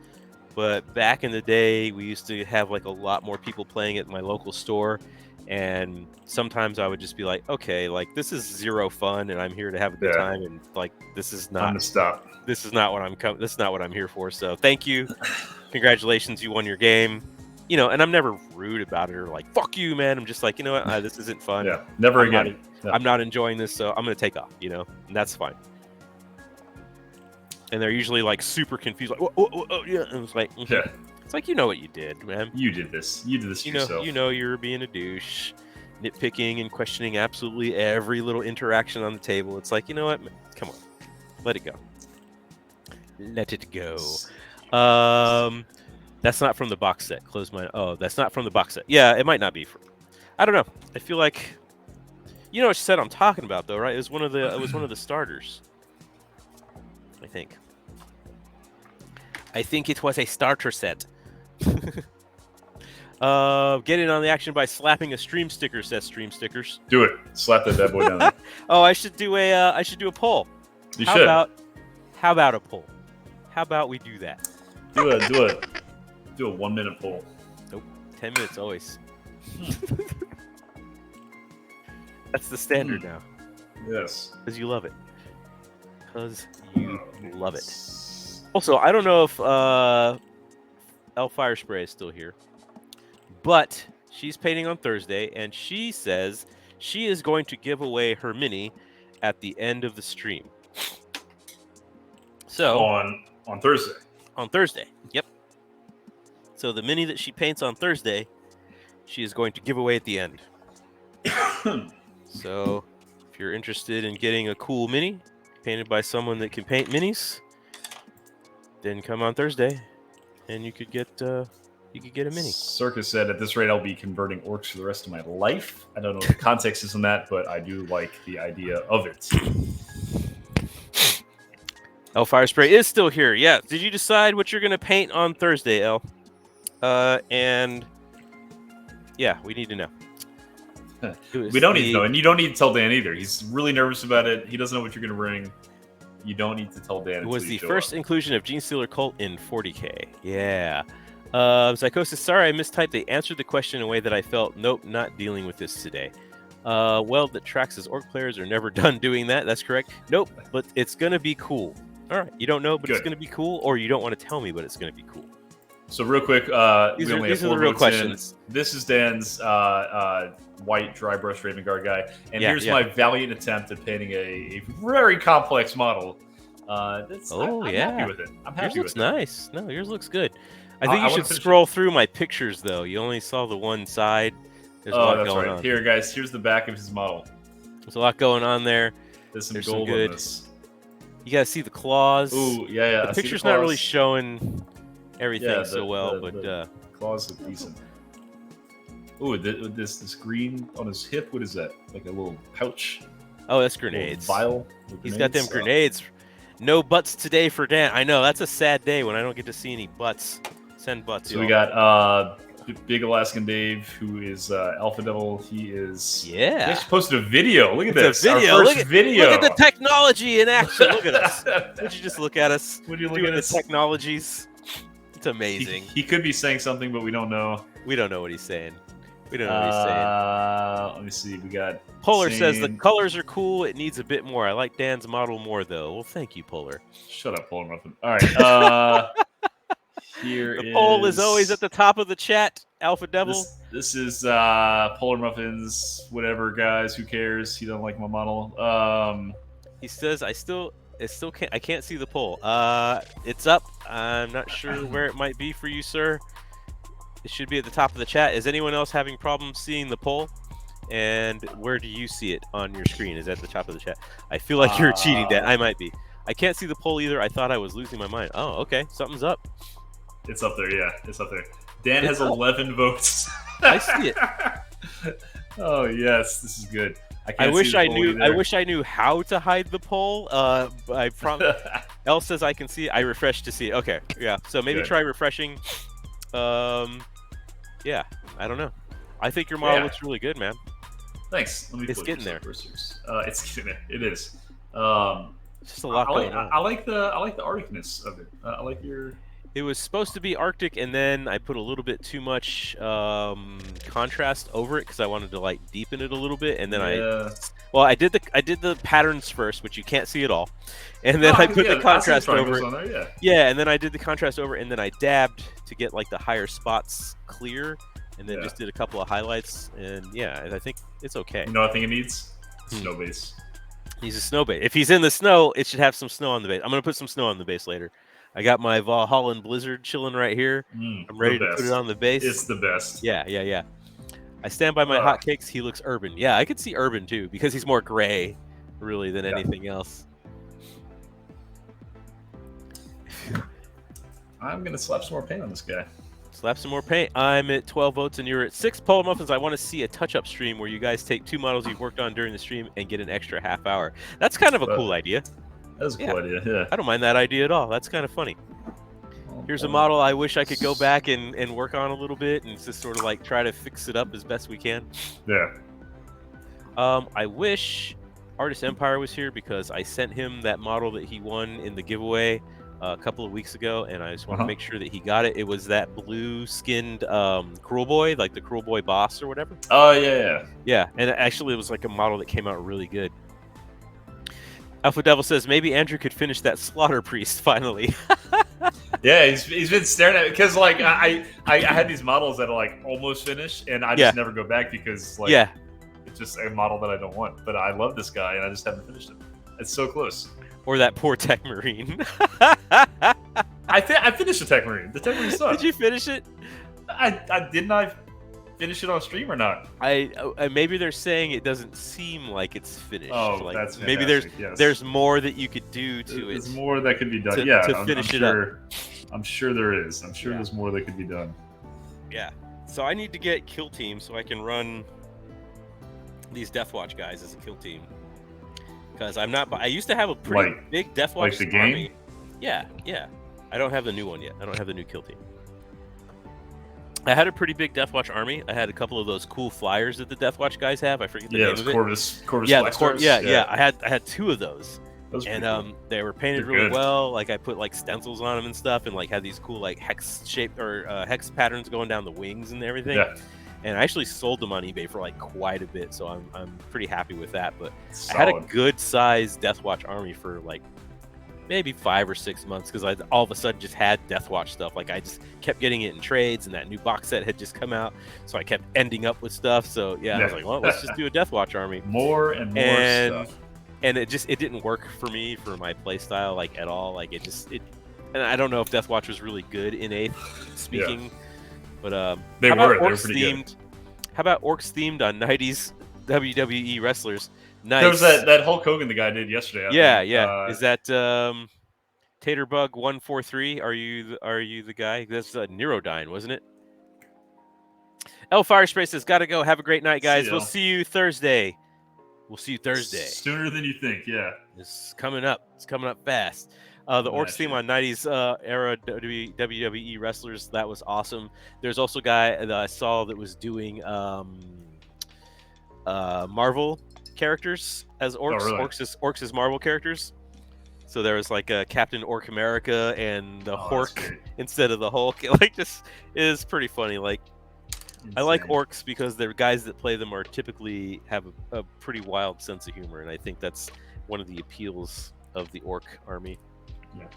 S2: But back in the day, we used to have a lot more people playing at my local store, and sometimes I would just be like, okay, this is zero fun, and I'm here to have a good time, and this is not this is not what I'm here for. So thank you, congratulations, you won your game. And I'm never rude about it or fuck you, man. I'm just you know what, this isn't fun.
S1: Yeah, never again.
S2: I'm not enjoying this, so I'm going to take off, and that's fine. And they're usually super confused, oh, yeah. And it's it's you know what you did, man.
S1: You did this. You did this yourself.
S2: You're being a douche, nitpicking and questioning absolutely every little interaction on the table. It's you know what, come on, let it go. Let it go. That's not from the box set. Close my. Oh, that's not from the box set. Yeah, it might not be. I don't know. I feel like, you know what set I'm talking about, though, right? It was one of the starters. I think it was a starter set. Get in on the action by slapping a stream sticker. Says Stream Stickers.
S1: Do it. Slap that bad boy down.
S2: Oh, I should do a poll.
S1: You should.
S2: How about a poll? How about we do that?
S1: Do a 1 minute poll.
S2: Nope. 10 minutes always. That's the standard now.
S1: Yes.
S2: Because you love it. Because you love it. Also, I don't know if Elle Fire Spray is still here, but she's painting on Thursday, and she says she is going to give away her mini at the end of the stream. So
S1: on Thursday.
S2: On Thursday, yep. So the mini that she paints on Thursday, she is going to give away at the end. So if you're interested in getting a cool mini painted by someone that can paint minis, then come on Thursday, and you could get a mini.
S1: Circus said, "At this rate, I'll be converting orcs for the rest of my life." I don't know what the context is on that, but I do like the idea of it.
S2: Elle Fire Spray is still here. Yeah. Did you decide what you're gonna paint on Thursday, Elle? And yeah, we need to know.
S1: We don't need to know, and you don't need to tell Dan either. He's really nervous about it. He doesn't know what you're going to bring. You don't need to tell Dan.
S2: It was the first inclusion of Gene Stealer Cult in 40K. Yeah. Psychosis, sorry I mistyped. They answered the question in a way that I felt, nope, not dealing with this today. Well, that tracks as orc players are never done doing that. That's correct. Nope, but it's going to be cool. All right, you don't know, but It's going to be cool, or you don't want to tell me, but it's going to be cool.
S1: So real quick,
S2: these are the real questions.
S1: This is Dan's white dry brush Raven Guard guy, and here's my valiant attempt at painting a very complex model. I'm happy with it. I'm happy with it.
S2: Yours looks nice. No, yours looks good. I think you should scroll through my pictures, though. You only saw the one side. There's a lot going on.
S1: Here, guys, here's the back of his model.
S2: There's a lot going on there.
S1: There's some gold on this.
S2: You gotta see the claws.
S1: Ooh, yeah.
S2: The picture's not really showing everything so well, but
S1: claws look decent. Ooh, this green on his hip. What is that? Like a little pouch?
S2: Oh, that's grenades.
S1: Vial.
S2: He's got them grenades. No butts today for Dan. I know that's a sad day when I don't get to see any butts. Send butts.
S1: So we got Big Alaskan Dave, who is Alpha Devil. He is.
S2: Yeah.
S1: He just posted a video. Look at this.
S2: A video.
S1: Our first video.
S2: Look at the technology in action. Look at us. Would you just look at us?
S1: Would you look at
S2: the technologies? It's amazing.
S1: He could be saying something, but we don't know.
S2: We don't know what he's saying. We don't know what he's saying.
S1: Let me see. We got
S2: Polar says the colors are cool. It needs a bit more. I like Dan's model more, though. Well, thank you, Polar.
S1: Shut up, Polar Muffin. All right.
S2: The poll is always at the top of the chat. Alpha Devil.
S1: This is Polar Muffins. Whatever, guys. Who cares? He doesn't like my model.
S2: He says I still can't see the poll. It's up. I'm not sure where it might be for you, sir. It should be at the top of the chat. Is anyone else having problems seeing the poll? And where do you see it on your screen? Is it at the top of the chat? I feel like you're cheating, Dan. I might be. I can't see the poll either. I thought I was losing my mind. Oh, okay. Something's up.
S1: It's up there. Yeah, it's up there. Dan has 11 votes.
S2: I see it.
S1: Oh yes, this is good.
S2: I wish I knew. I wish I knew how to hide the poll. I promise. Elle says I can see it. I refreshed to see it. Okay. Yeah. So maybe try refreshing. Yeah. I don't know. I think your model looks really good, man.
S1: Thanks. Let me.
S2: It's getting there.
S1: It's getting there. It is.
S2: Just a lot going on.
S1: I like the Arcticness of it. I like your.
S2: It was supposed to be Arctic, and then I put a little bit too much contrast over it because I wanted to like deepen it a little bit, and then I did the patterns first, which you can't see at all, and then I put the contrast over it. And then I did the contrast over, and then I dabbed to get like the higher spots clear, and then just did a couple of highlights, and I think it's okay.
S1: You know what I think it needs? Snow base.
S2: He's a snow base. If he's in the snow, it should have some snow on the base. I'm gonna put some snow on the base later. I got my Valhalla Blizzard chilling right here. I'm ready to put it on the base.
S1: It's the best.
S2: Yeah. I stand by my hotcakes. He looks urban. Yeah, I could see urban too because he's more gray, really, than anything else.
S1: I'm gonna slap some more paint on this guy.
S2: Slap some more paint. I'm at 12 votes and you're at 6. Polar Muffins, I want to see a touch-up stream where you guys take 2 models you've worked on during the stream and get an extra half hour. That's kind of a cool idea.
S1: That's a cool idea, yeah.
S2: I don't mind that idea at all. That's kind of funny. Here's a model I wish I could go back and work on a little bit and just sort of like try to fix it up as best we can.
S1: Yeah.
S2: I wish Artist Empire was here because I sent him that model that he won in the giveaway a couple of weeks ago, and I just want to make sure that he got it. It was that blue-skinned Cruel Boy, like the Cruel Boy boss or whatever.
S1: Oh yeah.
S2: Yeah, and actually it was like a model that came out really good. Alpha Devil says maybe Andrew could finish that Slaughter Priest finally.
S1: Yeah, he's been staring at it because like I had these models that are like almost finished, and I just never go back because like it's just a model that I don't want. But I love this guy, and I just haven't finished it. It's so close.
S2: Or that poor Tech Marine.
S1: I finished the Tech Marine. The Tech Marine sucked.
S2: Did you finish it?
S1: I didn't. I finish it on stream or not?
S2: Maybe they're saying it doesn't seem like it's finished.
S1: Oh,
S2: like,
S1: that's
S2: maybe
S1: fantastic.
S2: there's more that you could do to it.
S1: There's more that could be done.
S2: To finish it up.
S1: I'm sure there is. I'm sure there's more that could be done.
S2: Yeah. So I need to get kill team so I can run these Deathwatch guys as a kill team. Because I'm not. I used to have a pretty big Deathwatch
S1: like the game.
S2: Army. Yeah. I don't have the new one yet. I don't have the new kill team. I had a pretty big Deathwatch army. I had a couple of those cool flyers that the Deathwatch guys have. I forget the name of it.
S1: Corvus
S2: yeah. I had two of those, and
S1: cool.
S2: they were painted really well. Like I put like stencils on them and stuff, and like had these cool like hex shape or hex patterns going down the wings and everything.
S1: Yeah.
S2: And I actually sold them on eBay for like quite a bit, so I'm pretty happy with that. But
S1: Solid.
S2: I had a good sized Deathwatch army for like maybe 5 or 6 months because I all of a sudden just had Deathwatch stuff. Like I just kept getting it in trades, and that new box set had just come out, so I kept ending up with stuff. So I was like, well, let's just do a Deathwatch army.
S1: More and more stuff.
S2: And it didn't work for me for my play style like at all. Like and I don't know if Deathwatch was really good in 8th speaking, but
S1: they were pretty good.
S2: How about orcs themed on 90s WWE wrestlers? Nice.
S1: There was that Hulk Hogan the guy did yesterday.
S2: Yeah. Is that Taterbug 143? Are you the guy? That's Neurodyne, wasn't it? L Firespace says, "Gotta go. Have a great night, guys. We'll see you Thursday.
S1: Sooner than you think. Yeah,
S2: it's coming up. It's coming up fast. The Orcs theme on 90s era WWE wrestlers, that was awesome. There's also a guy that I saw that was doing Marvel characters as orcs.
S1: Oh, really?
S2: Orcs as Marvel characters. So there was like a Captain Orc America and the Hork instead of the Hulk. Like this is pretty funny. Like insane. I like orcs because the guys that play them are typically have a pretty wild sense of humor, and I think that's one of the appeals of the orc army.
S1: Yeah.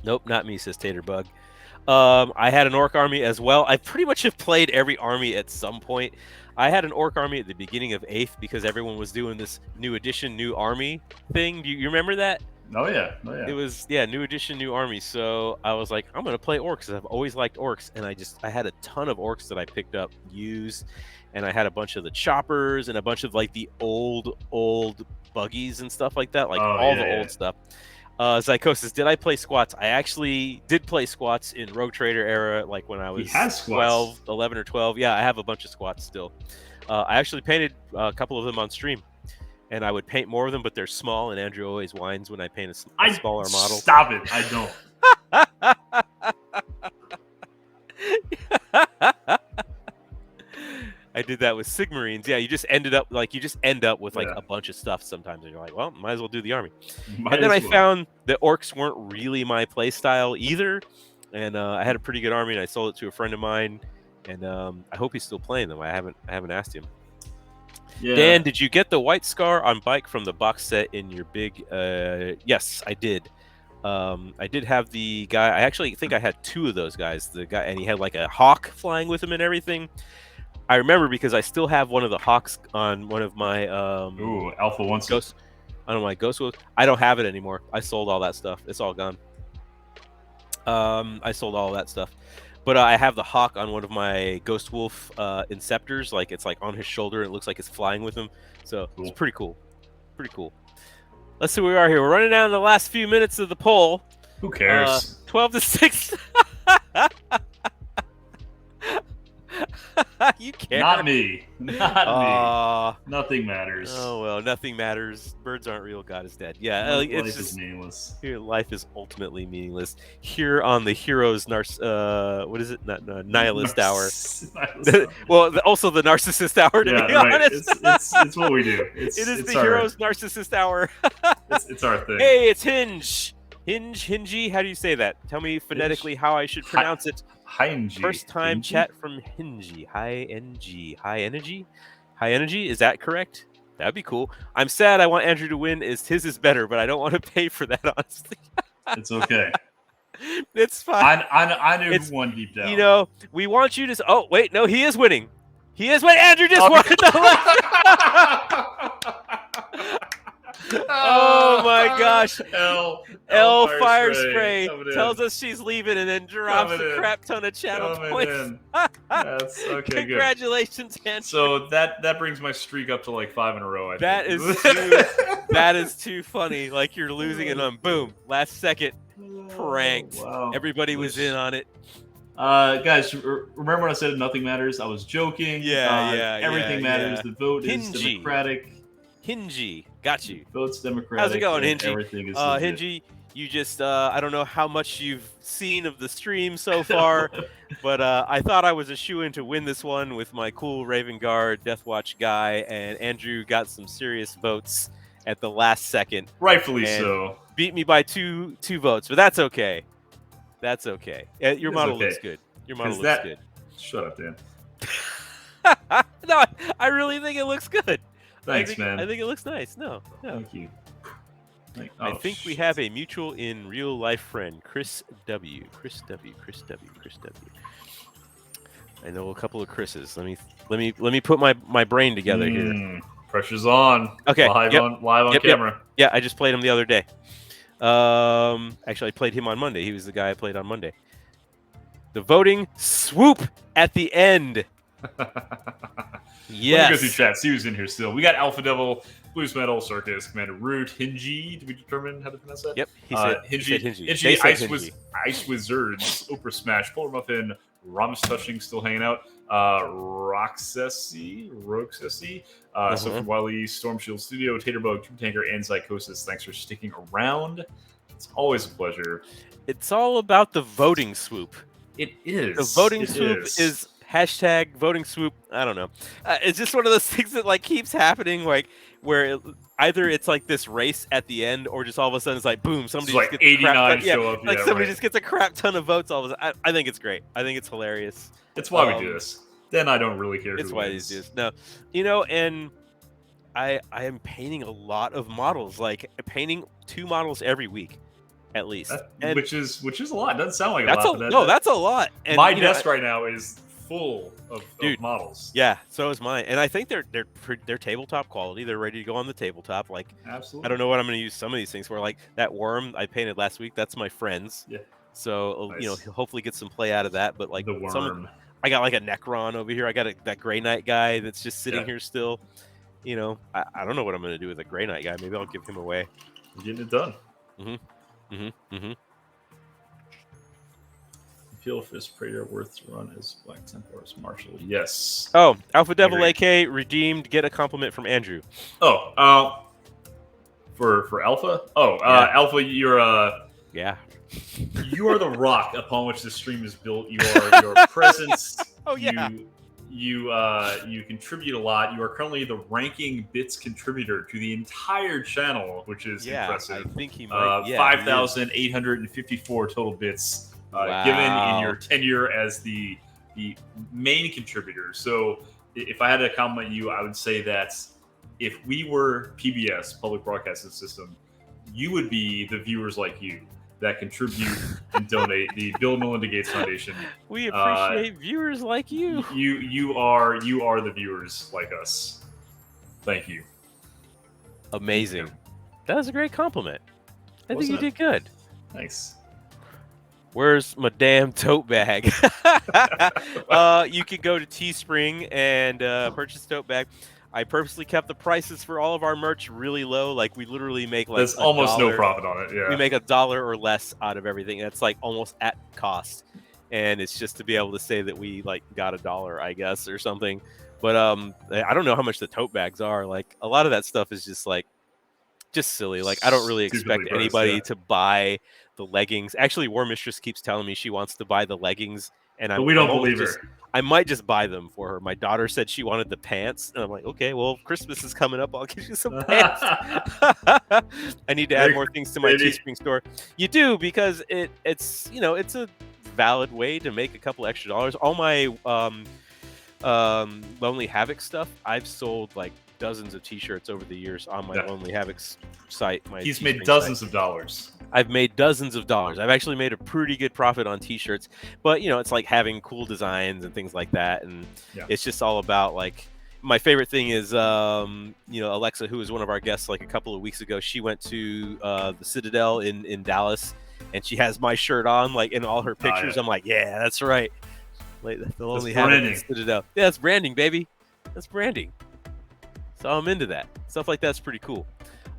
S2: Nope, not me, says Taterbug. I had an orc army as well. I pretty much have played every army at some point. I had an orc army at the beginning of 8th because everyone was doing this new edition, new army thing. Do you remember that?
S1: Oh yeah.
S2: It was new edition, new army. So I was like, I'm gonna play orcs. I've always liked orcs, and I had a ton of orcs that I picked up, used, and I had a bunch of the choppers and a bunch of like the old buggies and stuff like that, like the old stuff. Zycosis, did I play squats? I actually did play squats in Rogue Trader era, like when I was 11 or 12. Yeah, I have a bunch of squats still. I actually painted a couple of them on stream, and I would paint more of them, but they're small, and Andrew always whines when I paint a smaller model.
S1: Stop it, I don't.
S2: I did that with Sigmarines. Yeah, you just end up with like a bunch of stuff sometimes, and you're like, well, might as well do the army. And then I found that orcs weren't really my play style either, and I had a pretty good army, and I sold it to a friend of mine, and I hope he's still playing them. I haven't asked him. Yeah. Dan, did you get the white scar on bike from the box set in your big? Yes, I did. I did have the guy. I actually think I had 2 of those guys. The guy, and he had like a hawk flying with him and everything. I remember because I still have one of the hawks on one of my
S1: Alpha 1
S2: Ghost. I don't know, my Ghost Wolf. I don't have it anymore. I sold all that stuff. It's all gone. I sold all that stuff. But I have the hawk on one of my Ghost Wolf Inceptors. Like it's like on his shoulder. And it looks like it's flying with him. So It's pretty cool. Pretty cool. Let's see where we are here. We're running down the last few minutes of the poll.
S1: Who cares?
S2: 12 to 6. You care.
S1: Not me. Not me. Nothing matters.
S2: Oh, well, nothing matters. Birds aren't real. God is dead. Yeah,
S1: life
S2: it's
S1: is meaningless.
S2: Life is ultimately meaningless. Here on the Heroes what is it? Nihilist Hour. Well, also the Narcissist Hour, to be honest.
S1: It's what we do.
S2: It is the Heroes Narcissist Hour.
S1: It's our thing.
S2: Hey, it's Hinge. Hingy. How do you say that? Tell me phonetically how I should pronounce it.
S1: Hingy.
S2: First time chat from Hingy. High energy. Is that correct? That'd be cool. I'm sad. I want Andrew to win. His is better, but I don't want to pay for that. Honestly,
S1: it's okay.
S2: It's fine.
S1: I knew who won deep down.
S2: You know, we want you to. Oh wait, no, he is winning. He is winning. Andrew just won the Oh my gosh. L Fire Spray tells us she's leaving and then drops a crap ton of channel points.
S1: That's okay.
S2: Congratulations, Andrew.
S1: So that brings my streak up to like 5 in a row. I think.
S2: That is too funny. Like you're losing and then boom, last second pranked.
S1: Wow.
S2: Everybody was in on it.
S1: Guys, remember when I said nothing matters? I was joking. Everything matters. The vote is democratic.
S2: Hingy, got you.
S1: Votes democratic.
S2: How's it going, Hingy?
S1: Everything is
S2: Hingy, you just I don't know how much you've seen of the stream so far, but I thought I was a shoo-in to win this one with my cool Raven Guard Deathwatch guy, and Andrew got some serious votes at the last second.
S1: Rightfully so.
S2: Beat me by two votes, but that's okay. That's okay. Your model looks good. Your model looks good.
S1: Shut up, Dan.
S2: No, I really think it looks good.
S1: Thanks, man.
S2: I think it looks nice. No.
S1: Thank you.
S2: I think we have a mutual in real life friend, Chris W. Chris W. I know a couple of Chris's. Let me put my brain together here.
S1: Pressure's on.
S2: Okay.
S1: Live on camera.
S2: Yeah, I just played him the other day. Actually, I played him on Monday. He was the guy I played on Monday. The voting swoop at the end. Yes.
S1: Let me go through chat. See who's in here still. We got Alpha Devil, Blues Metal, Circus, Commander Root, Hingy. Did we determine how to pronounce that?
S2: Yep. He said
S1: Hingy. Ice Wizards, Oprah Smash, Polar Muffin, Ramos Touching still hanging out. Roxessy, Sophie Wiley, Storm Shield Studio, Taterbug, Troop Tanker, and Psychosis. Thanks for sticking around. It's always a pleasure.
S2: It's all about the voting swoop.
S1: It is.
S2: The voting swoop is hashtag voting swoop. I don't know. It's just one of those things that like keeps happening, like where either it's like this race at the end, or just all of a sudden it's like boom, somebody just gets
S1: 89 show up.
S2: Like somebody just gets a crap ton of votes all of a sudden. I think it's great. I think it's hilarious.
S1: It's why we do this. Then I don't really care.
S2: It's why we do this. No, and I am painting a lot of models, like painting 2 models every week. At least,
S1: which is a lot. It doesn't sound like a lot.
S2: That's a lot. And,
S1: my desk right now is full of models.
S2: Yeah, so is mine, and I think they're tabletop quality. They're ready to go on the tabletop. Like,
S1: absolutely.
S2: I don't know what I'm going to use some of these things for. Like that worm I painted last week. That's my friend's.
S1: Yeah.
S2: So
S1: nice.
S2: hopefully get some play out of that. But like
S1: the worm,
S2: I got like a Necron over here. I got that Grey Knight guy that's just sitting here still. I don't know what I'm going to do with a Grey Knight guy. Maybe I'll give him away.
S1: I'm getting it done. Feel Fist Praetor worth to run as Black Templars Marshal. Yes.
S2: Oh, Alpha Devil AK redeemed. Get a compliment from Andrew.
S1: Oh, for Alpha. Alpha, you're you are the rock upon which the stream is built. You are your presence. You contribute a lot. You are currently the ranking bits contributor to the entire channel, which is impressive.
S2: I think he might.
S1: 5,854 total bits given in your tenure as the main contributor. So if I had to compliment you, I would say that if we were PBS, Public Broadcasting System, you would be the viewers like you that contribute and donate the Bill and Melinda Gates Foundation.
S2: We appreciate viewers like you.
S1: You are the viewers like us. Thank you.
S2: Amazing. That was a great compliment. I think you did good.
S1: Thanks.
S2: Where's my damn tote bag? You can go to Teespring and purchase a tote bag. I purposely kept the prices for all of our merch really low. Like we literally make like
S1: there's almost no profit on it. Yeah,
S2: we make $1 or less out of everything. That's like almost at cost, and it's just to be able to say that we like got $1, I guess, or something. But I don't know how much the tote bags are. Like a lot of that stuff is just silly. Like I don't really expect anybody to buy the leggings. Actually, War Mistress keeps telling me she wants to buy the leggings and
S1: But we don't believe her.
S2: I might just buy them for her. My daughter said she wanted the pants, and I'm like, okay, well, Christmas is coming up. I'll get you some pants. I need to add more things to my Teespring store. You do, because it's it's a valid way to make a couple extra dollars. All my Lonely Havoc stuff, I've sold like dozens of T-shirts over the years on my Lonely Havoc site.
S1: He's made dozens of dollars.
S2: I've made dozens of dollars. I've actually made a pretty good profit on T-shirts, but it's like having cool designs and things like that, and it's just all about like. My favorite thing is, Alexa, who was one of our guests like a couple of weeks ago. She went to the Citadel in Dallas, and she has my shirt on, like in all her pictures. I'm like, yeah, that's right. Like the Lonely Havoc Citadel. Yeah, that's branding, baby. That's branding. So I'm into that. Stuff like that's pretty cool.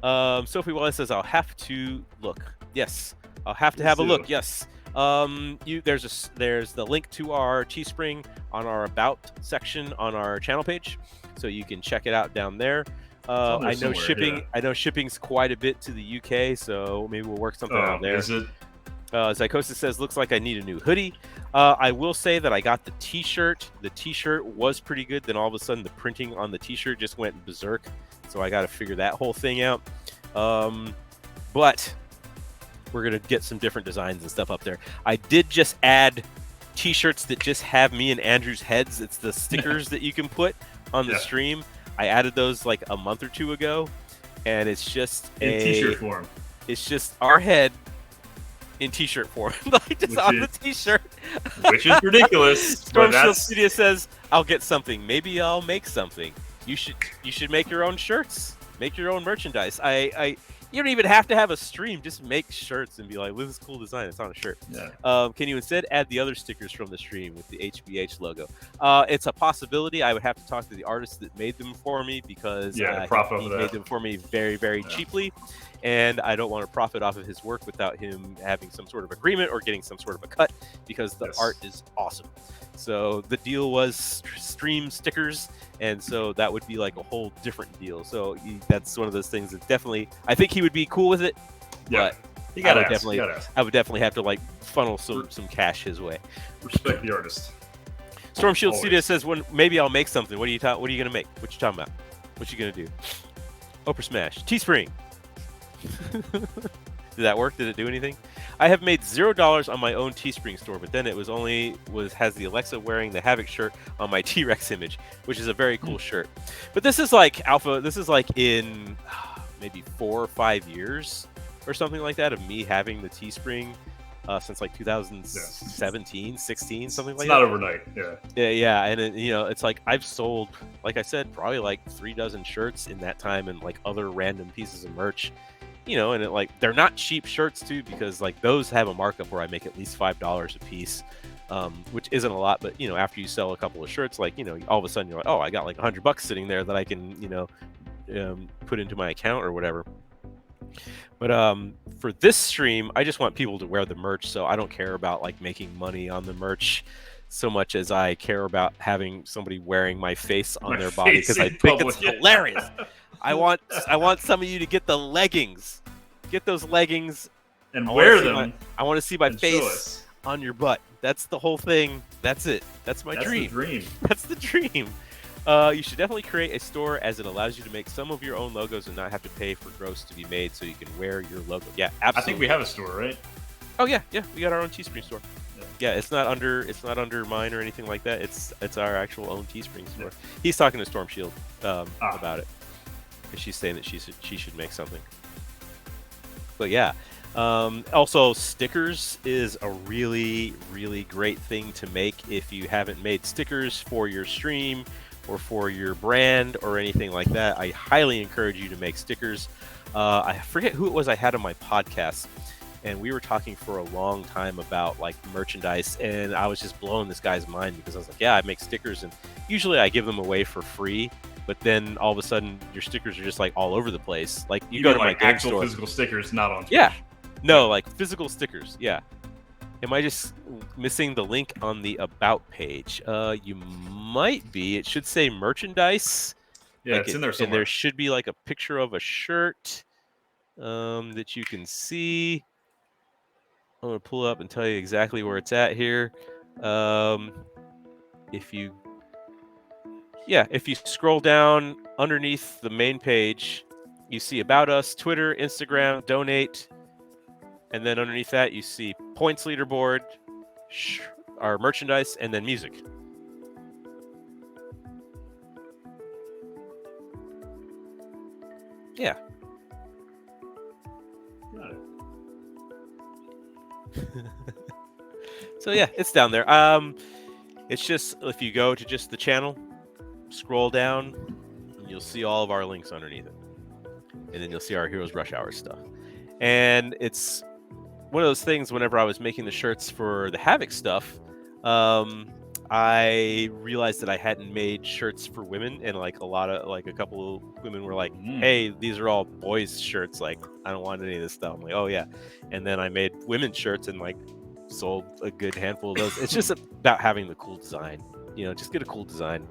S2: Sophie Wallace says, I'll have to look. Yes, I'll have to have a look. Yes. There's the link to our Teespring on our About section on our channel page, so you can check it out down there. I know shipping. I know shipping's quite a bit to the UK, so maybe we'll work something out there.
S1: Is it?
S2: Zycosis says, looks like I need a new hoodie. I will say that I got the T-shirt. The T-shirt was pretty good. Then all of a sudden, the printing on the T-shirt just went berserk. So I got to figure that whole thing out. But we're going to get some different designs and stuff up there. I did just add T-shirts that just have me and Andrew's heads. It's the stickers that you can put on the stream. I added those like a month or two ago. And it's just
S1: in T-shirt form.
S2: It's just our head in T-shirt form, like just on the T-shirt,
S1: which is ridiculous.
S2: Storm Shield Studio says, "I'll get something. Maybe I'll make something. You should make your own shirts. Make your own merchandise. You don't even have to have a stream. Just make shirts and be like, this is cool design. It's on a shirt. Yeah. Can you instead add the other stickers from the stream with the HBH logo? It's a possibility. I would have to talk to the artist that made them for me, because he made them for me very, very cheaply. And I don't want to profit off of his work without him having some sort of agreement or getting some sort of a cut, because the art is awesome. So the deal was stream stickers, and so that would be like a whole different deal. So that's one of those things that definitely, I think he would be cool with it.
S1: Yeah,
S2: but I would definitely have to like funnel some cash his way.
S1: Respect the artist.
S2: Storm Shield Studio says, maybe I'll make something. What are you gonna make? What you talking about? What you gonna do? Oprah Smash. Teespring. Did that work? Did it do anything? I have made $0 on my own Teespring store, but then it has the Alexa wearing the Havoc shirt on my T-Rex image, which is a very cool shirt. But this is like alpha. This is like in maybe 4 or 5 years or something like that of me having the Teespring since like 2017, 16, something like that. It's
S1: not overnight.
S2: Yeah. And it's like I've sold, like I said, probably like 3 dozen shirts in that time, and like other random pieces of merch. And it, like, they're not cheap shirts too, because like those have a markup where I make at least $5 a piece, which isn't a lot, but after you sell a couple of shirts, like all of a sudden you're like, oh, I got like $100 sitting there that I can put into my account or whatever. But for this stream, I just want people to wear the merch, so I don't care about like making money on the merch so much as I care about having somebody wearing my face on their body, because I think it's hilarious. I want some of you to get the leggings. Get those leggings
S1: and wear them.
S2: I want to see my face on your butt. That's the whole thing. That's it. That's my dream. That's the dream. You should definitely create a store, as it allows you to make some of your own logos and not have to pay for gross to be made, so you can wear your logo. Yeah, absolutely.
S1: I think we have a store, right?
S2: Oh yeah, we got our own Teespring store. Yeah, it's not under mine or anything like that. It's our actual own Teespring store. Yeah. He's talking to Storm Shield about it. She's saying that she should make something. But yeah, also stickers is a really, really great thing to make if you haven't made stickers for your stream or for your brand or anything like that. I highly encourage you to make stickers. I forget who it was I had on my podcast, and we were talking for a long time about like merchandise, and I was just blowing this guy's mind, because I was like, yeah, I make stickers, and usually I give them away for free. But then all of a sudden, your stickers are just like all over the place. Like you go to my game store.
S1: Physical stickers, not on.
S2: Yeah, no, like physical stickers. Yeah. Am I just missing the link on the About page? You might be. It should say merchandise.
S1: Yeah, it's in there somewhere.
S2: And there should be like a picture of a shirt that you can see. I'm gonna pull up and tell you exactly where it's at here. If you scroll down underneath the main page, you see About Us, Twitter, Instagram, Donate, and then underneath that you see Points Leaderboard, our merchandise, and then music. Yeah.
S1: Got it.
S2: So yeah, it's down there. It's just, if you go to just the channel, scroll down, and you'll see all of our links underneath it. And then you'll see our Heroes Rush Hour stuff. And it's one of those things, whenever I was making the shirts for the Havoc stuff, I realized that I hadn't made shirts for women, and like a couple of women were like, hey, these are all boys shirts, like I don't want any of this stuff. I'm like, oh yeah. And then I made women's shirts and like sold a good handful of those. It's just about having the cool design, just get a cool design.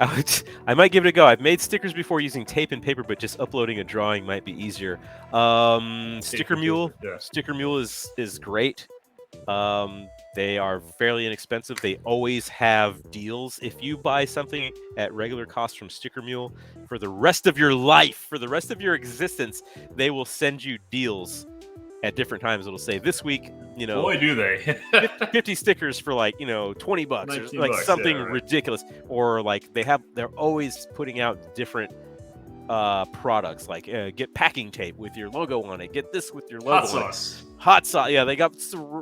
S2: I might give it a go. I've made stickers before using tape and paper, but just uploading a drawing might be easier. Sticker Mule is great. They are fairly inexpensive. They always have deals. If you buy something at regular cost from Sticker Mule, for the rest of your life, for the rest of your existence, they will send you deals at different times. It'll say this week,
S1: boy, do they
S2: 50 stickers for like $20 or like
S1: bucks,
S2: something
S1: right.
S2: ridiculous, or like they're always putting out different products, like get packing tape with your logo on it, get this with your logo hot sauce. Yeah, they got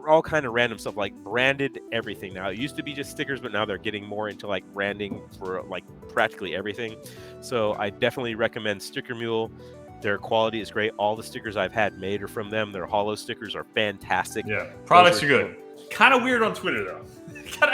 S2: all kind of random stuff, like branded everything now. It used to be just stickers, but now they're getting more into like branding for like practically everything. So I definitely recommend Sticker Mule. Their quality is great. All the stickers I've had made are from them. Their hollow stickers are fantastic.
S1: Yeah, products are good. Kind of weird on Twitter though.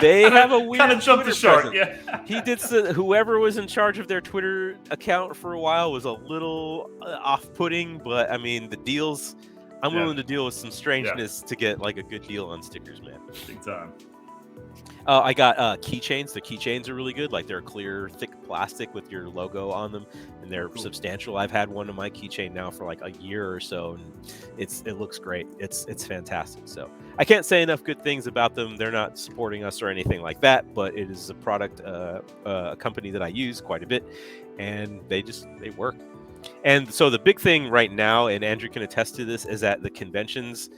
S2: They have a weird
S1: kind of jumped the shark. Yeah,
S2: he did. Whoever was in charge of their Twitter account for a while was a little off-putting, but I mean the deals. I'm willing to deal with some strangeness to get like a good deal on stickers, man.
S1: Big time.
S2: I got keychains. The keychains are really good. Like they're clear, thick plastic with your logo on them, and they're substantial. I've had one of my keychain now for like a year or so, and it looks great. It's fantastic. So I can't say enough good things about them. They're not supporting us or anything like that, but it is a product, a company that I use quite a bit, and they work. And so the big thing right now, and Andrew can attest to this, is at the conventions,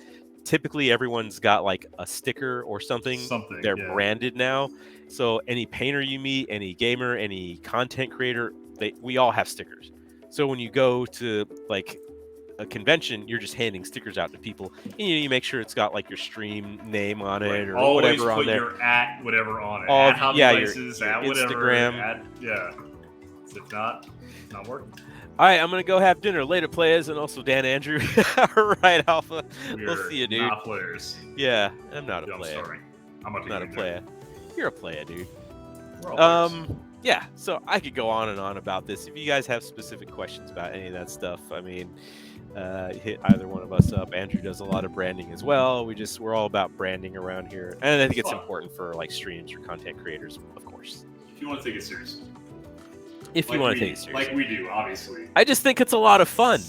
S2: typically everyone's got like a sticker or something. They're branded now. So any painter you meet, any gamer, any content creator, we all have stickers. So when you go to like a convention, you're just handing stickers out to people, and you make sure it's got like your stream name on it or
S1: always
S2: whatever on there.
S1: Your at whatever on it.
S2: At
S1: Hobbyvices,
S2: your
S1: at whatever.
S2: Instagram.
S1: If not working.
S2: All right, I'm gonna go have dinner. Later, players, and also Dan Andrew. Right, Alpha. We'll see you, dude.
S1: Not players.
S2: Yeah, I'm not a player.
S1: I'm sorry. I'm
S2: not a player. You're a player, dude.
S1: We're all players.
S2: Yeah. So I could go on and on about this. If you guys have specific questions about any of that stuff, I mean, hit either one of us up. Andrew does a lot of branding as well. We're all about branding around here, and I think it's important for like streams or content creators, of course.
S1: If you want to take it seriously.
S2: If you want to take it seriously.
S1: Like we do, obviously.
S2: I just think it's a lot of fun.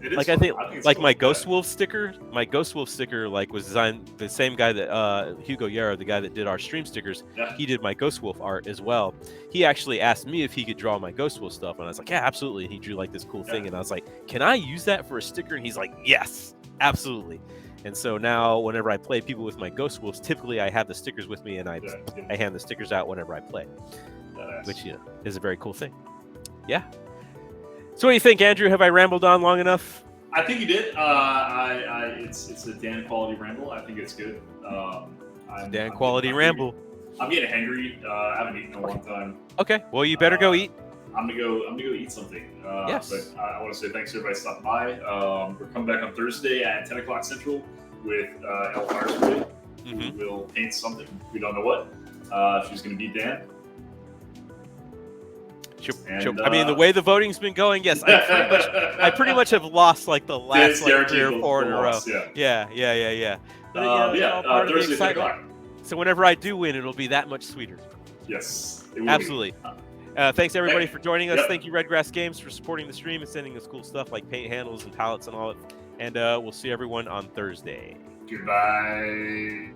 S1: It is
S2: like
S1: fun.
S2: I think like
S1: cool.
S2: my Ghost Wolf sticker, like was designed the same guy that Hugo Yarrow, the guy that did our stream stickers.
S1: Yeah.
S2: He did my Ghost Wolf art as well. He actually asked me if he could draw my Ghost Wolf stuff, and I was like, yeah, absolutely. And he drew like this cool thing, and I was like, can I use that for a sticker? And he's like, yes, absolutely. And so now whenever I play people with my Ghost Wolves, typically I have the stickers with me, and I hand the stickers out whenever I play, which is a very cool thing. Yeah. So what do you think, Andrew? Have I rambled on long enough?
S1: I think you did. It's a Dan quality ramble. I think it's good.
S2: Dan quality ramble.
S1: I'm getting hangry. I haven't eaten in a long time.
S2: Okay. Well, you better go eat.
S1: I'm gonna go eat something.
S2: Yes.
S1: But I want to say thanks to everybody stopping by. We're coming back on Thursday at 10 o'clock Central with Elle Fireswood, who will paint something. We don't know what. She's gonna beat Dan.
S2: I mean, the way the voting's been going, yes, I pretty much have lost like the last 3 or 4 in a row. Yeah. But,
S1: Thursday 10 o'clock.
S2: So whenever I do win, it'll be that much sweeter.
S1: Yes,
S2: absolutely. Thanks everybody for joining us. Thank you, Redgrass Games, for supporting the stream and sending us cool stuff like paint handles and palettes and all. and we'll see everyone on Thursday.
S1: Goodbye.